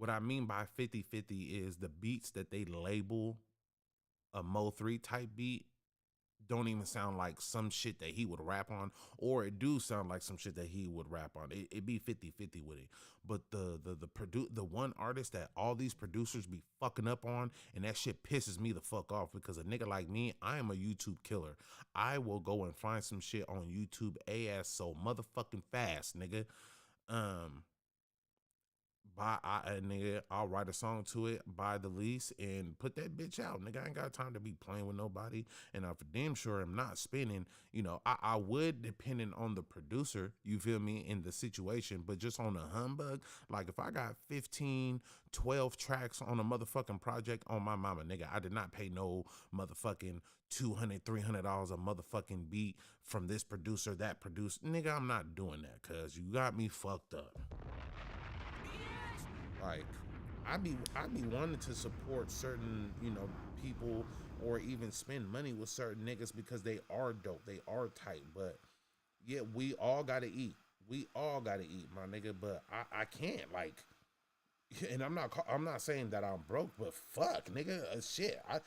what I mean by 50-50 is the beats that they label a Mo 3 type beat don't even sound like some shit that he would rap on, or it do sound like some shit that he would rap on. It be 50-50 with it. But the one artist that all these producers be fucking up on, and that shit pisses me the fuck off, because a nigga like me, I am a YouTube killer. I will go and find some shit on YouTube ass so motherfucking fast, nigga. Nigga, I'll write a song to it, buy the lease, and put that bitch out. Nigga, I ain't got time to be playing with nobody. And I for damn sure am not spinning. You know, I would, depending on the producer, you feel me, in the situation, but just on a humbug, like if I got 15, 12 tracks on a motherfucking project, on my mama, nigga, I did not pay no motherfucking $200, $300 a motherfucking beat from this producer, that producer. Nigga, I'm not doing that, cause you got me fucked up. Like, I be wanting to support certain, you know, people, or even spend money with certain niggas because they are dope, they are tight. But yeah, we all gotta eat. We all gotta eat, my nigga. But I can't, like, and I'm not saying that I'm broke, but fuck, nigga, shit. I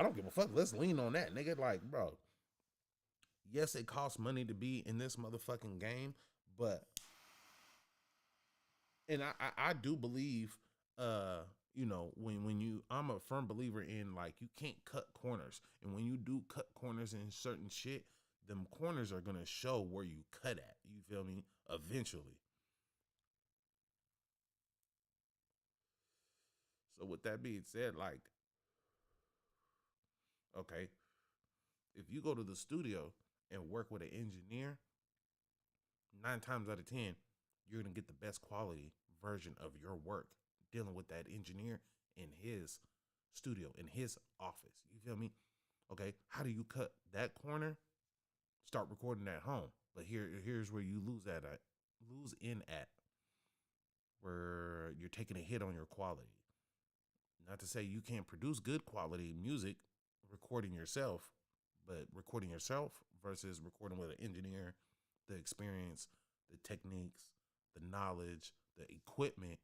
don't give a fuck. Let's lean on that, nigga. Like, bro, yes, it costs money to be in this motherfucking game, but and I do believe, you know, when you, I'm a firm believer in, like, you can't cut corners, and when you do cut corners in certain shit, them corners are gonna show where you cut at, you feel me, eventually. So with that being said, like, okay, if you go to the studio and work with an engineer, 9 times out of 10, you're gonna get the best quality version of your work dealing with that engineer in his studio, in his office. You feel me? Okay, how do you cut that corner? Start recording at home. But here's where you lose in at, where you're taking a hit on your quality. Not to say you can't produce good quality music recording yourself, but recording yourself versus recording with an engineer, the experience, the techniques, the knowledge, the equipment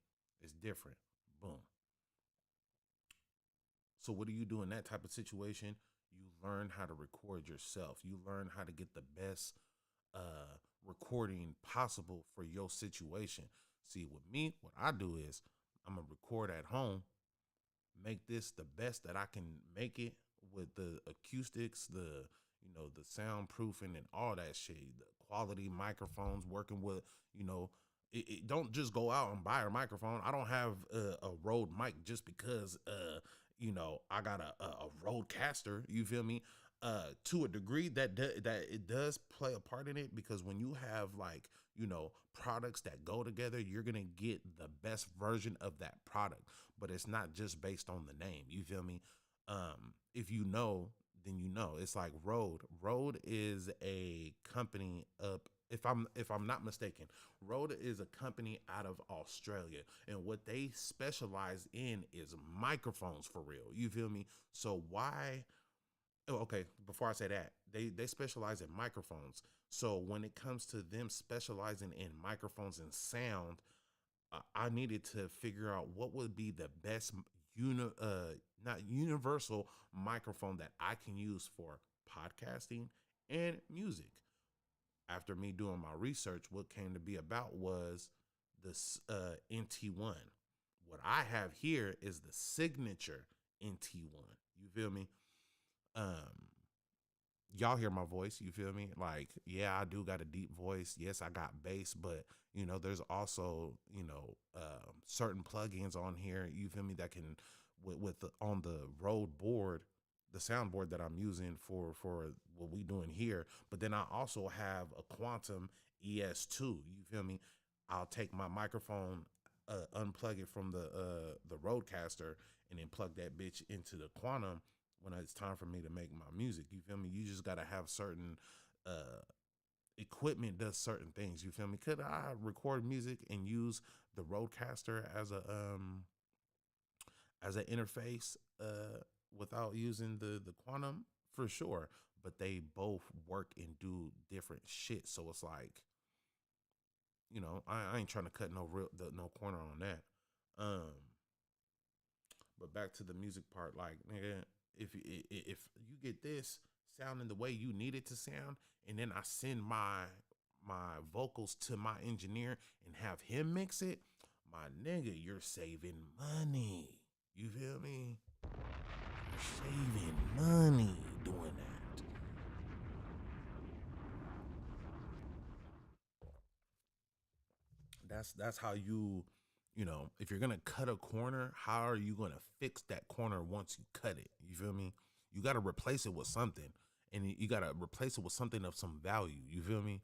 is different. Boom. So what do you do in that type of situation? You learn how to record yourself. You learn how to get the best recording possible for your situation. See, with me, what I do is I'm gonna record at home, make this the best that I can make it, with the acoustics, the soundproofing and all that shit, the quality microphones, working with, it don't just go out and buy a microphone. I don't have a Rode mic just because I got a Rodecaster. You feel me? To a degree, that it does play a part in it, because when you have, like, products that go together, you're gonna get the best version of that product. But it's not just based on the name. You feel me? If you know, then you know. It's like Rode. Rode is a company up. If I'm not mistaken, Rode is a company out of Australia, and what they specialize in is microphones, for real. You feel me? So why? Oh, okay. Before I say that, they specialize in microphones. So when it comes to them specializing in microphones and sound, I needed to figure out what would be the best not universal microphone that I can use for podcasting and music. After me doing my research, what came to be about was this NT1. What I have here is the signature NT1. You feel me? Um, y'all hear my voice, you feel me? Like, yeah, I do got a deep voice. Yes, I got bass, but there's also certain plugins on here, you feel me, that can on the Rode board, the soundboard that I'm using for what we doing here. But then I also have a Quantum ES2, you feel me? I'll take my microphone, unplug it from the Rodecaster, and then plug that bitch into the Quantum when it's time for me to make my music. You feel me? You just gotta have certain equipment does certain things. You feel me? Could I record music and use the Rodecaster as an interface without using the Quantum? For sure. But they both work and do different shit. So it's like, I ain't trying to cut no corner on that. But back to the music part, like nigga, if you get this sounding the way you need it to sound, and then I send my vocals to my engineer and have him mix it, my nigga, you're saving money. You feel me? You're saving money doing that. That's how you know, if you're gonna cut a corner, how are you gonna fix that corner once you cut it? You feel me? You gotta replace it with something. And you gotta replace it with something of some value. You feel me?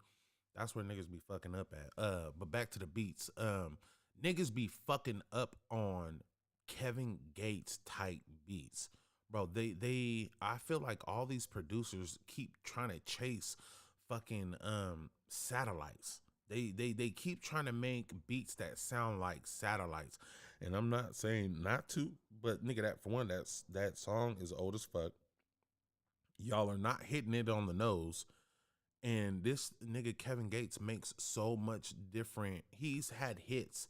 That's where niggas be fucking up at. But back to the beats. Niggas be fucking up on Kevin Gates type beats. Bro, they I feel like all these producers keep trying to chase fucking satellites. They keep trying to make beats that sound like satellites. And I'm not saying not to, but nigga, that for one, that song is old as fuck. Y'all are not hitting it on the nose. And this nigga Kevin Gates makes so much different. He's had hits,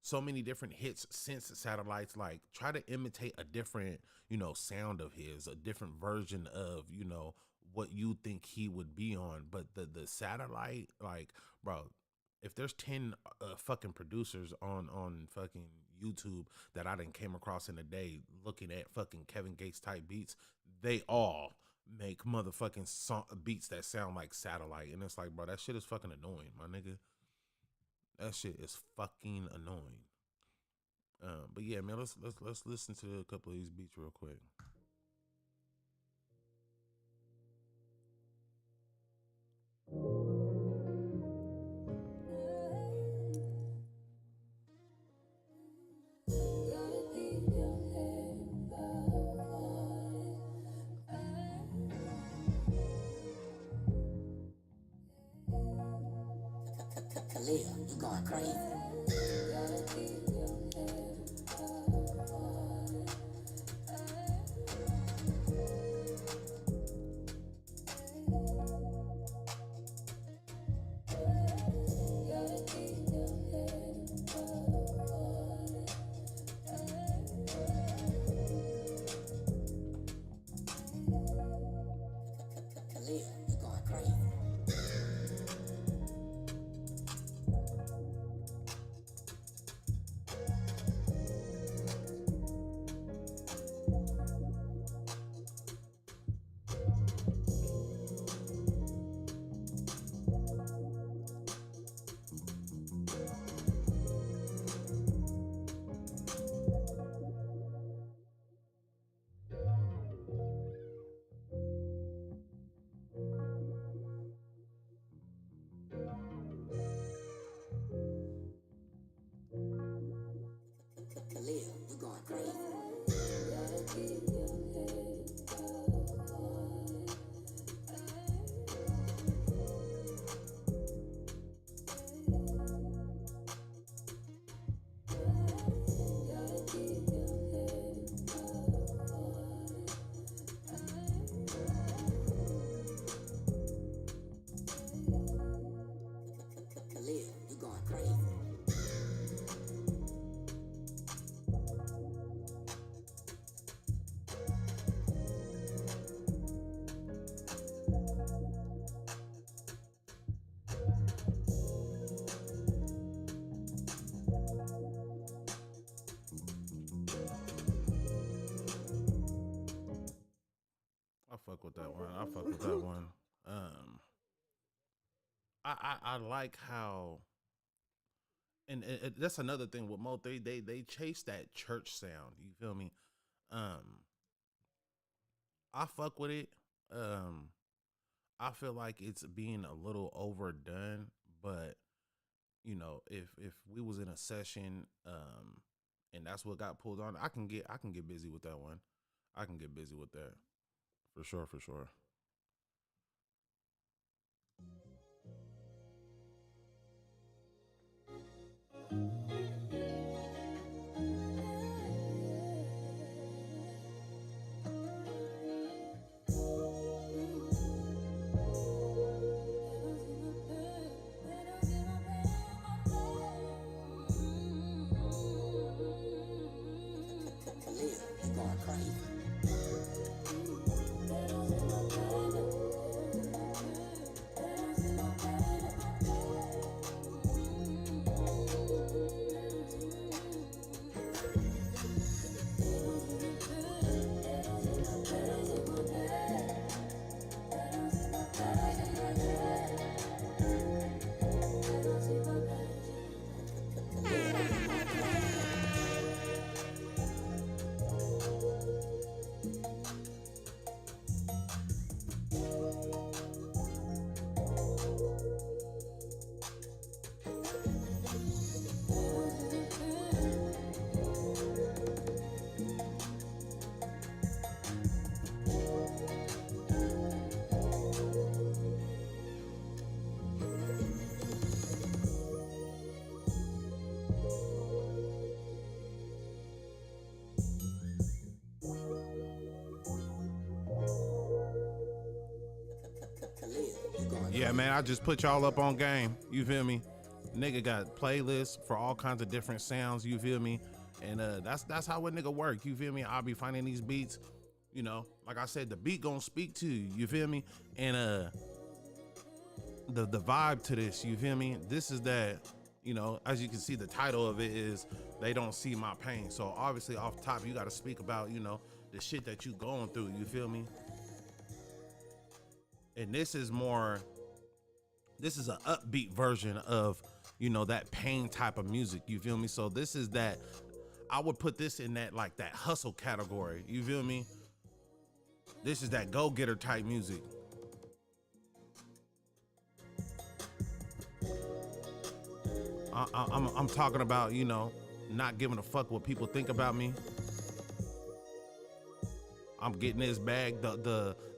so many different hits since Satellites. Like, try to imitate a different, you know, sound of his, a different version of, you know, what you think he would be on. But the Satellite, like, bro, if there's 10 fucking producers on fucking YouTube that I done came across in a day looking at fucking Kevin Gates type beats, they all make motherfucking beats that sound like Satellite. And it's like, bro, that shit is fucking annoying, my nigga. That shit is fucking annoying. But yeah, man, let's listen to a couple of these beats real quick. Khalil, you going crazy. Khalil, you going crazy. Khalil, you going crazy. Khalil, you going crazy. I fuck with that one. I fuck with that one. I like how, and that's another thing with Mo. They chase that church sound. You feel me? I fuck with it. I feel like it's being a little overdone, but you know, if we was in a session, and that's what got pulled on, I can get busy with that one. I can get busy with that for sure, for sure. Khalil, Yeah, man, I just put y'all up on game. You feel me? Nigga got playlists for all kinds of different sounds. You feel me? And that's how a nigga work. You feel me? I'll be finding these beats. You know, like I said, the beat gonna speak to you. You feel me? And the vibe to this. You feel me? This is that. You know, as you can see, the title of it is "They Don't See My Pain." So obviously, off the top, you got to speak about the shit that you going through. You feel me? And this is more. This is an upbeat version of that pain type of music. You feel me? So this is that. I would put this in that that hustle category. You feel me? This is that go getter type music. I'm talking about not giving a fuck what people think about me. I'm getting this bag.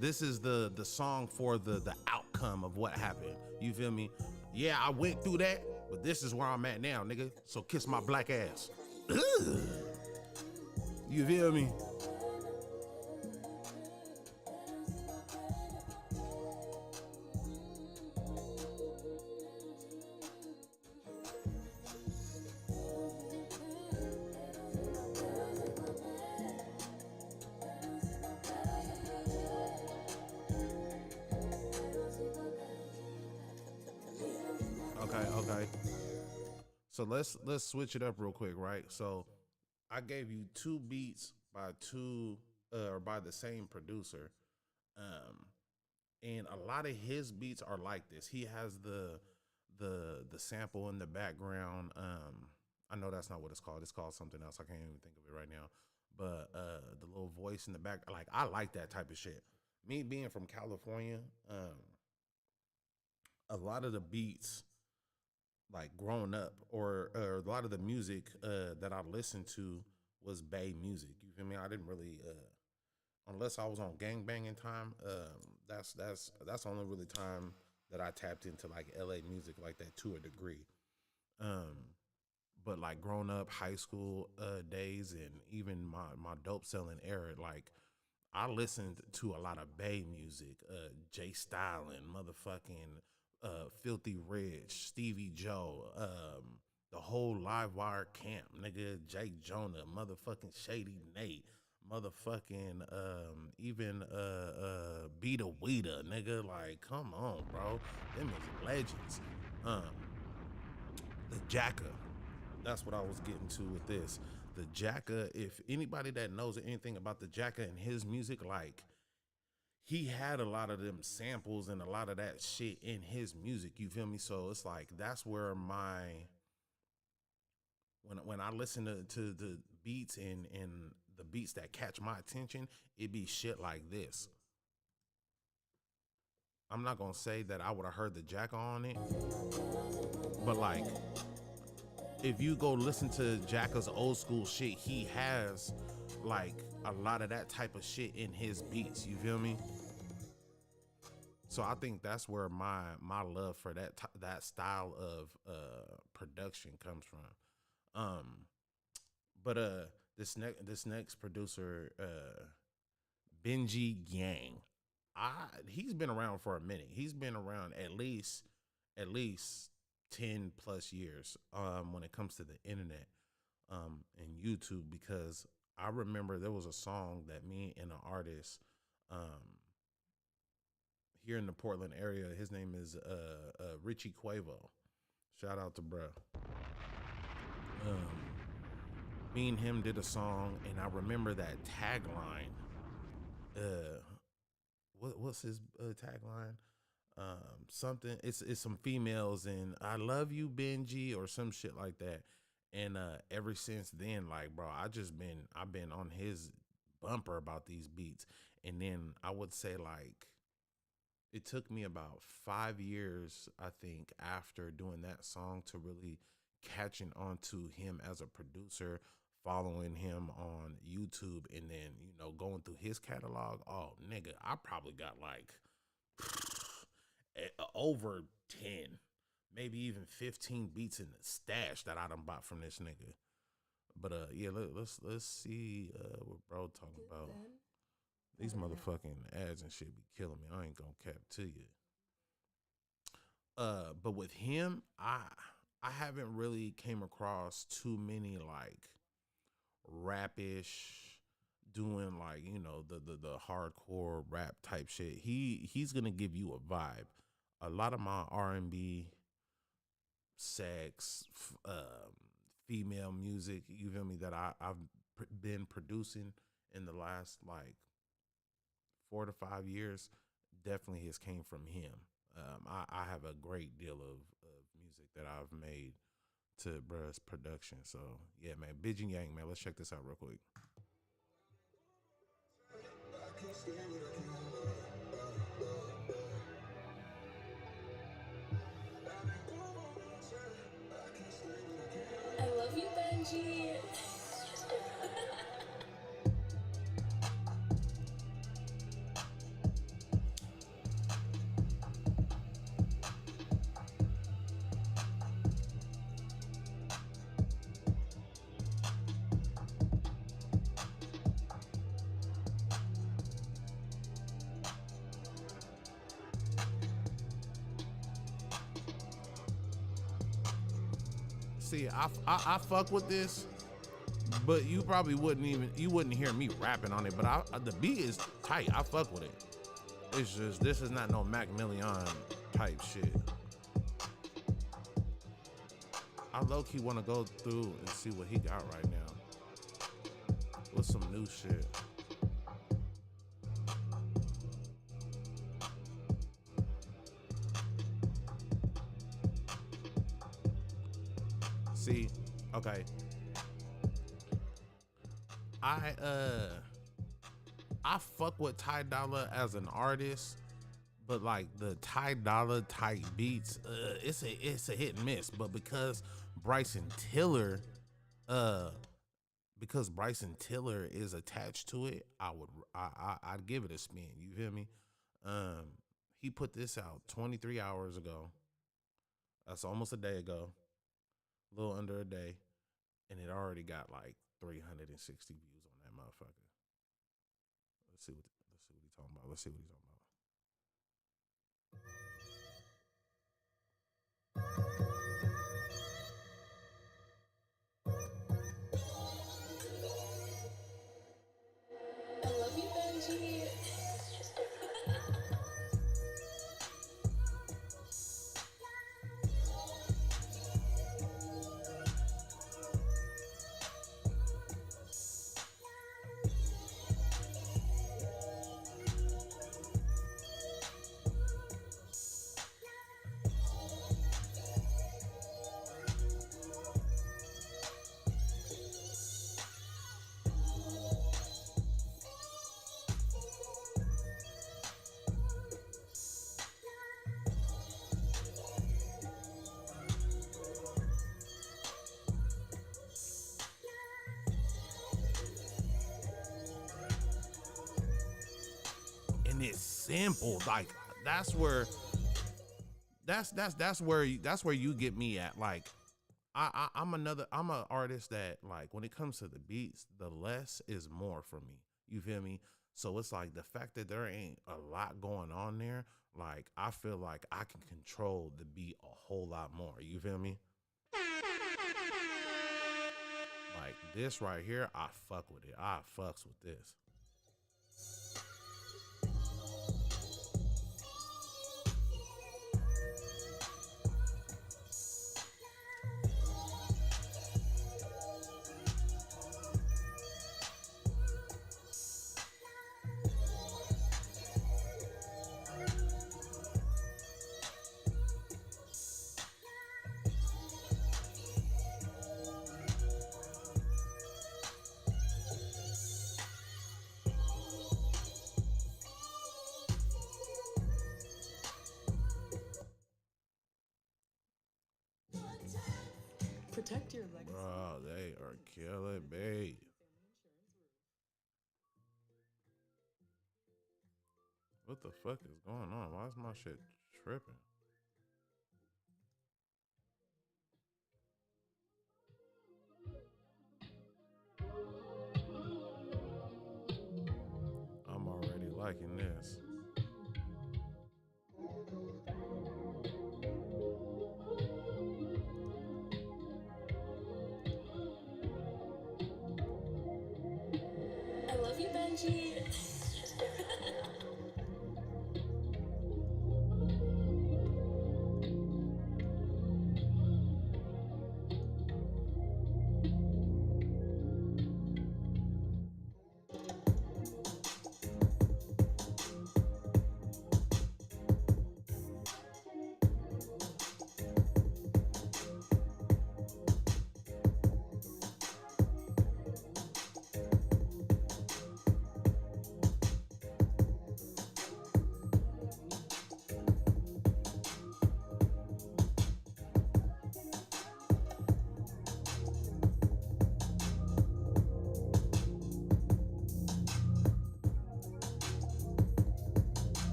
This is the song for the outcome of what happened. You feel me? Yeah, I went through that, but this is where I'm at now, nigga. So kiss my black ass. Ugh. You feel me? Okay. So let's switch it up real quick, right? So I gave you two beats by by the same producer. And a lot of his beats are like this. He has the sample in the background. I know that's not what it's called. It's called something else. I can't even think of it right now. But the little voice in the back, I like that type of shit. Me being from California, a lot of the beats growing up or a lot of the music that I listened to was Bay music. You feel me? I didn't really unless I was on gangbanging time. That's the only really time that I tapped into LA music like that to a degree. But growing up, high school days, and even my dope selling era, I listened to a lot of Bay music, Jay Stylin, motherfucking Filthy Rich, Stevie Joe, the whole Live Wire camp, nigga, Jake Jonah, motherfucking Shady Nate, motherfucking even Beat a Weeda, nigga. Come on, bro. Them is legends. The Jacka. That's what I was getting to with this. The Jacka, if anybody that knows anything about the Jacka and his music, he had a lot of them samples and a lot of that shit in his music. You feel me? So it's that's where when I listen to the beats and the beats that catch my attention, it be shit like this. I'm not gonna say that I would have heard the Jacka on it, but if you go listen to Jacka's old school shit, he has a lot of that type of shit in his beats. You feel me? So I think that's where my love for that style of production comes from. But this next producer, Benji Yang, he's been around for a minute. He's been around at least 10 plus years when it comes to the internet and YouTube, because I remember there was a song that me and an artist here in the Portland area, his name is Richie Cuervo. Shout out to bruh. Me and him did a song, and I remember that tagline. What's his tagline? Something. It's some females, and I love you, Benji, or some shit like that. And ever since then, bro, I've been on his bumper about these beats. And then I would say it took me about 5 years, I think, after doing that song to really catching on to him as a producer, following him on YouTube, and then, going through his catalog. Oh, nigga, I probably got over 10, maybe even 15 beats in the stash that I done bought from this nigga. But yeah, let's see what bro talking about. These motherfucking ads and shit be killing me. I ain't gonna cap to you. But with him, I haven't really came across too many like rapish doing like, you know, the hardcore rap type shit. He's gonna give you a vibe. A lot of my R&B, sex, female music, you feel me, that I've been producing in the last like 4 to 5 years, definitely has came from him. I have a great deal of music that I've made to bruh's production. So yeah, man, Bidgin Yang, man, let's check this out real quick. I love you, Benji. See, I fuck with this, but you probably wouldn't hear me rapping on it. But the beat is tight. I fuck with it. It's just this is not no Mac Million type shit. I low key want to go through and see what he got right now with some new shit. See, okay. I fuck with Ty Dolla as an artist, but like the Ty Dolla type beats, it's a hit and miss. But Bryson Tiller, uh, because Bryson Tiller is attached to it, I'd give it a spin. You feel me? He put this out 23 hours ago. That's almost a day ago, a little under a day, and it already got like 360 views on that motherfucker. Let's see what he's talking about. Let's see what he's talking about. I love you, Benji. And it's simple. Like that's where you get me at. Like I'm an artist that like when it comes to the beats, the less is more for me. You feel me? So it's like the fact that there ain't a lot going on there, like I feel like I can control the beat a whole lot more. You feel me? Like this right here, I fuck with it. I fucks with this. Protect your legacy. Bro, they are killing me. What the fuck is going on? Why is my shit tripping? I'm already liking this. love you, Benji.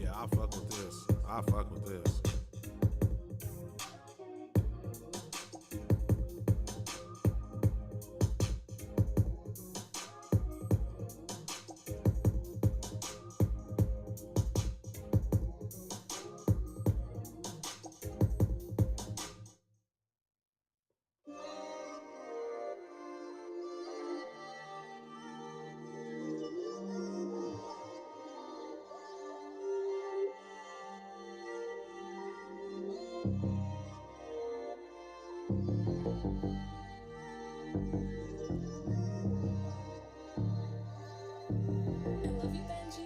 Yeah, I fuck with this. I fuck with this. I love you, Benji.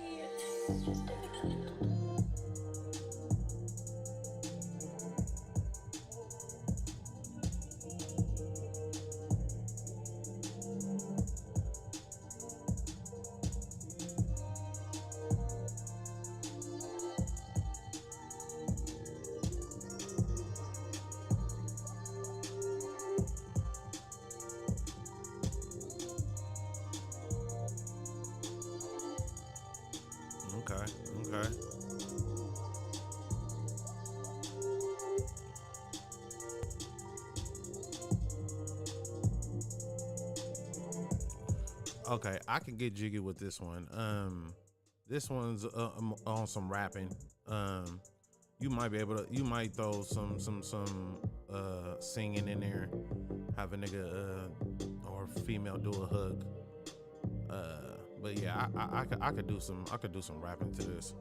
Okay, okay. Okay, I can get jiggy with this one. This one's on some rapping. You might be able to. You might throw some singing in there. Have a nigga or female do a hook. But yeah, I could do some rapping to this.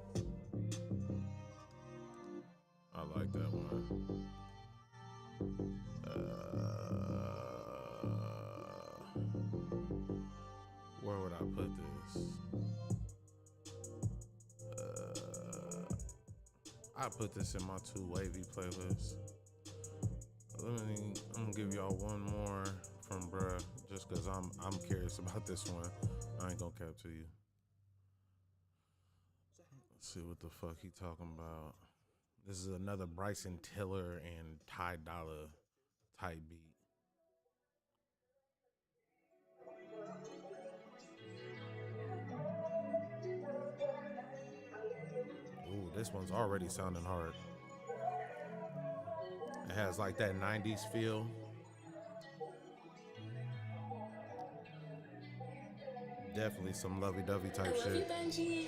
I like that one. Where would I put this? I put this in my two wavy playlist. I'm gonna give y'all one more from bruh, just cause I'm curious about this one. I ain't gonna cap to you. Let's see what the fuck he talking about. This is another Bryson Tiller and Ty Dolla type beat. Ooh, this one's already sounding hard. It has like that 90s feel. Definitely some lovey-dovey I type love you, shit. Benji.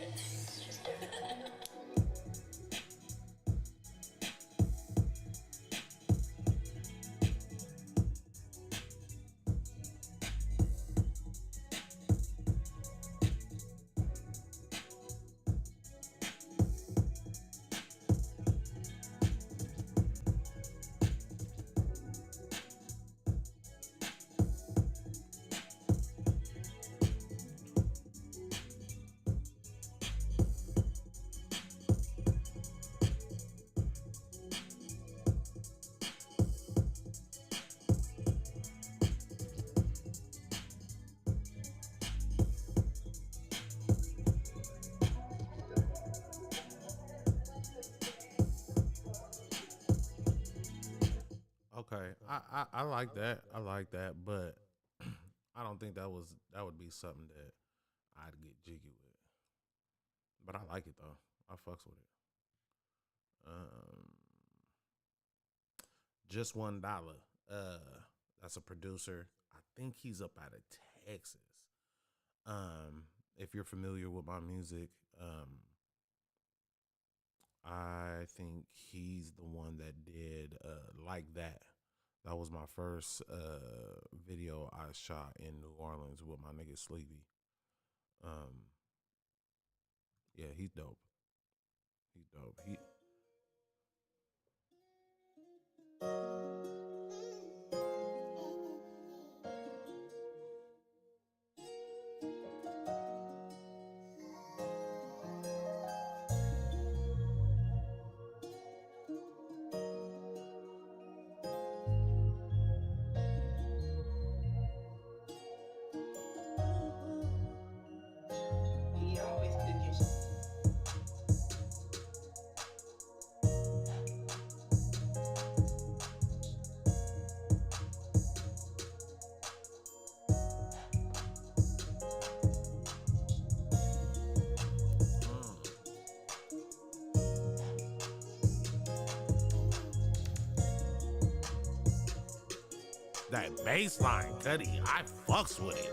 Okay, I like that. I like that, but I don't think that would be something that I'd get jiggy with. But I like it though. I fucks with it. Just $1. That's a producer. I think he's up out of Texas. If you're familiar with my music, I think he's the one that did Like That. That was my first video I shot in New Orleans with my nigga Sleepy. Yeah, he's dope. He's dope. He always cooking shit. That bass line, Cuddy, I fucks with it.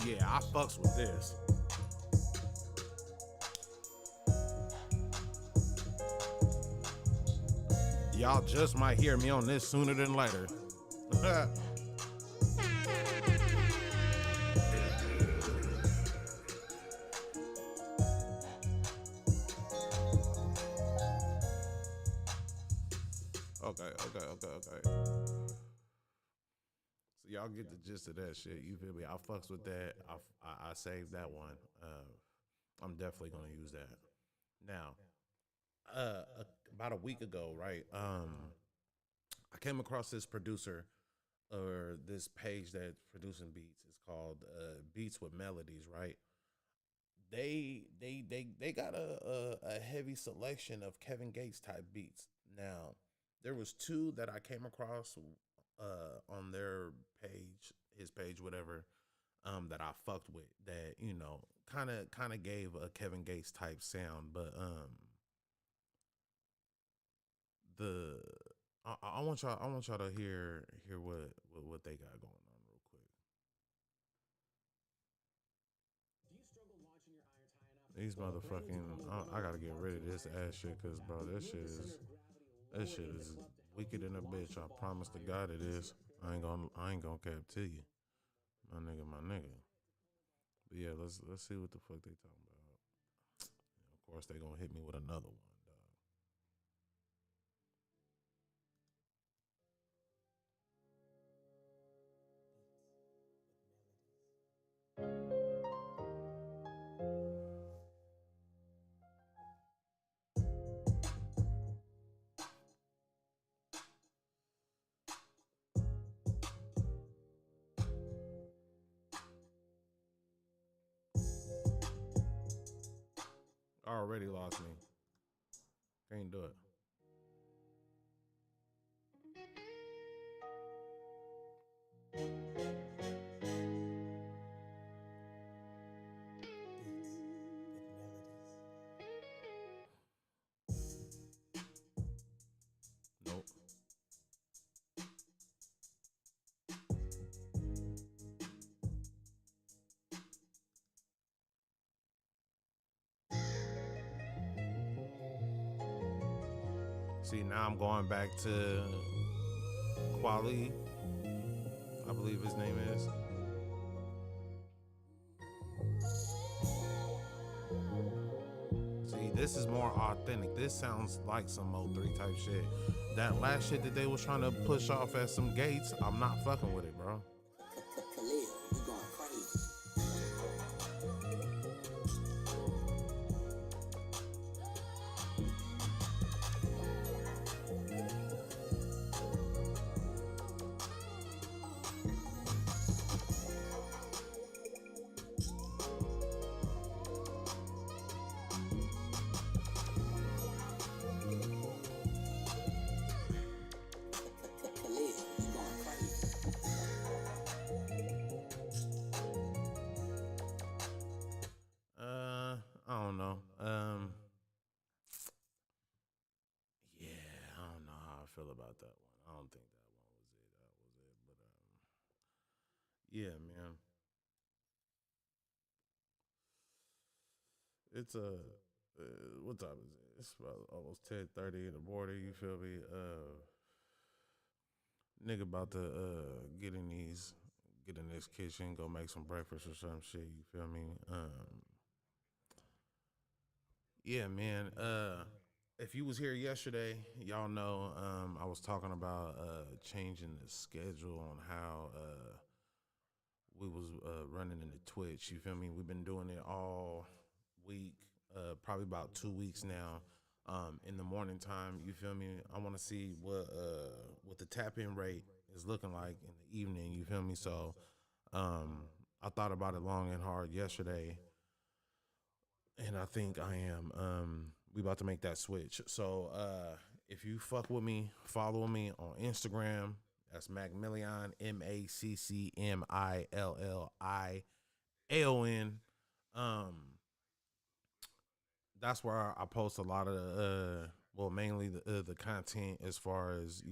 Yeah, I fucks with this. Y'all just might hear me on this sooner than later. Okay. So y'all get the gist of that shit. You feel me? I fucks with that. I saved that one. I'm definitely gonna use that. Now, about a week ago, right? I came across this producer or this page that's producing beats. It's called Beats with Melodies, right? They got a heavy selection of Kevin Gates type beats. Now, there was two that I came across on their page, his page, whatever, that I fucked with that, you know, kind of gave a Kevin Gates type sound, but the I want y'all to hear what they got going on real quick. These motherfucking I gotta get rid of this ass shit, cause bro, this shit is wicked in a bitch. I promise to God it is. I ain't gonna cap to you, my nigga. But yeah, let's see what the fuck they talking about. Of course they gonna hit me with another one, dog. Already lost me. Can't do it. Nope. See, now I'm going back to Quali, I believe his name is. See, This is more authentic. This sounds like some O3 type shit. That last shit that they was trying to push off at some gates, I'm not fucking with it, bro. Khalil, you going crazy. Khalil, you going crazy. I don't know. Yeah, I don't know how I feel about that one. I don't think that one was it. But yeah, man. It's what time is it? It's about almost 10:30 in the morning. You feel me? Nigga about to get in this kitchen, go make some breakfast or some shit. You feel me? Yeah, man. If you was here yesterday, y'all know I was talking about changing the schedule on how we was running into Twitch. You feel me? We've been doing it all week, probably about 2 weeks now. In the morning time, you feel me? I want to see what the tap in rate is looking like in the evening. You feel me? So I thought about it long and hard yesterday, and I think I am. We about to make that switch. So if you fuck with me, follow me on Instagram. That's Milliaon, MACCMILLIAON. That's where I post a lot of mainly the content as far as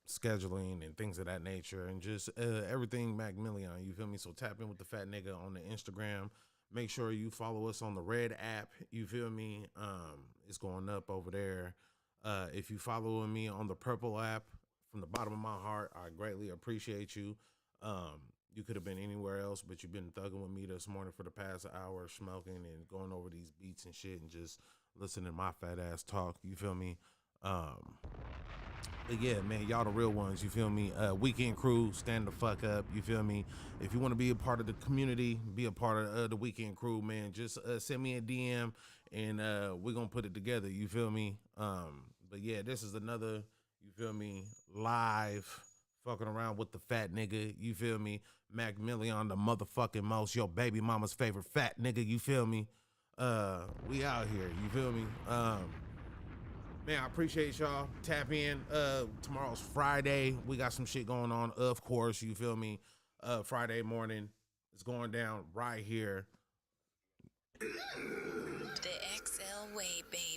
scheduling and things of that nature, and just everything Million. You feel me? So tap in with the fat nigga on the Instagram. Make sure you follow us on the Red app. You feel me? It's going up over there. If you following me on the Purple app, from the bottom of my heart, I greatly appreciate you. You could have been anywhere else, but you've been thugging with me this morning for the past hour, smoking and going over these beats and shit, and just listening to my fat ass talk. You feel me? But yeah, man, y'all the real ones. You feel me? Weekend crew, stand the fuck up. You feel me? If you want to be a part of the community, be a part of the weekend crew, man. Just send me a DM, and we're gonna put it together. You feel me? But yeah, this is another. You feel me? Live. Fucking around with the fat nigga, you feel me? Million, the motherfucking most, your baby mama's favorite fat nigga, you feel me? We out here, you feel me? Man, I appreciate y'all. Tap in. Tomorrow's Friday. We got some shit going on, of course, you feel me? Friday morning, it's going down right here. The XL way, baby.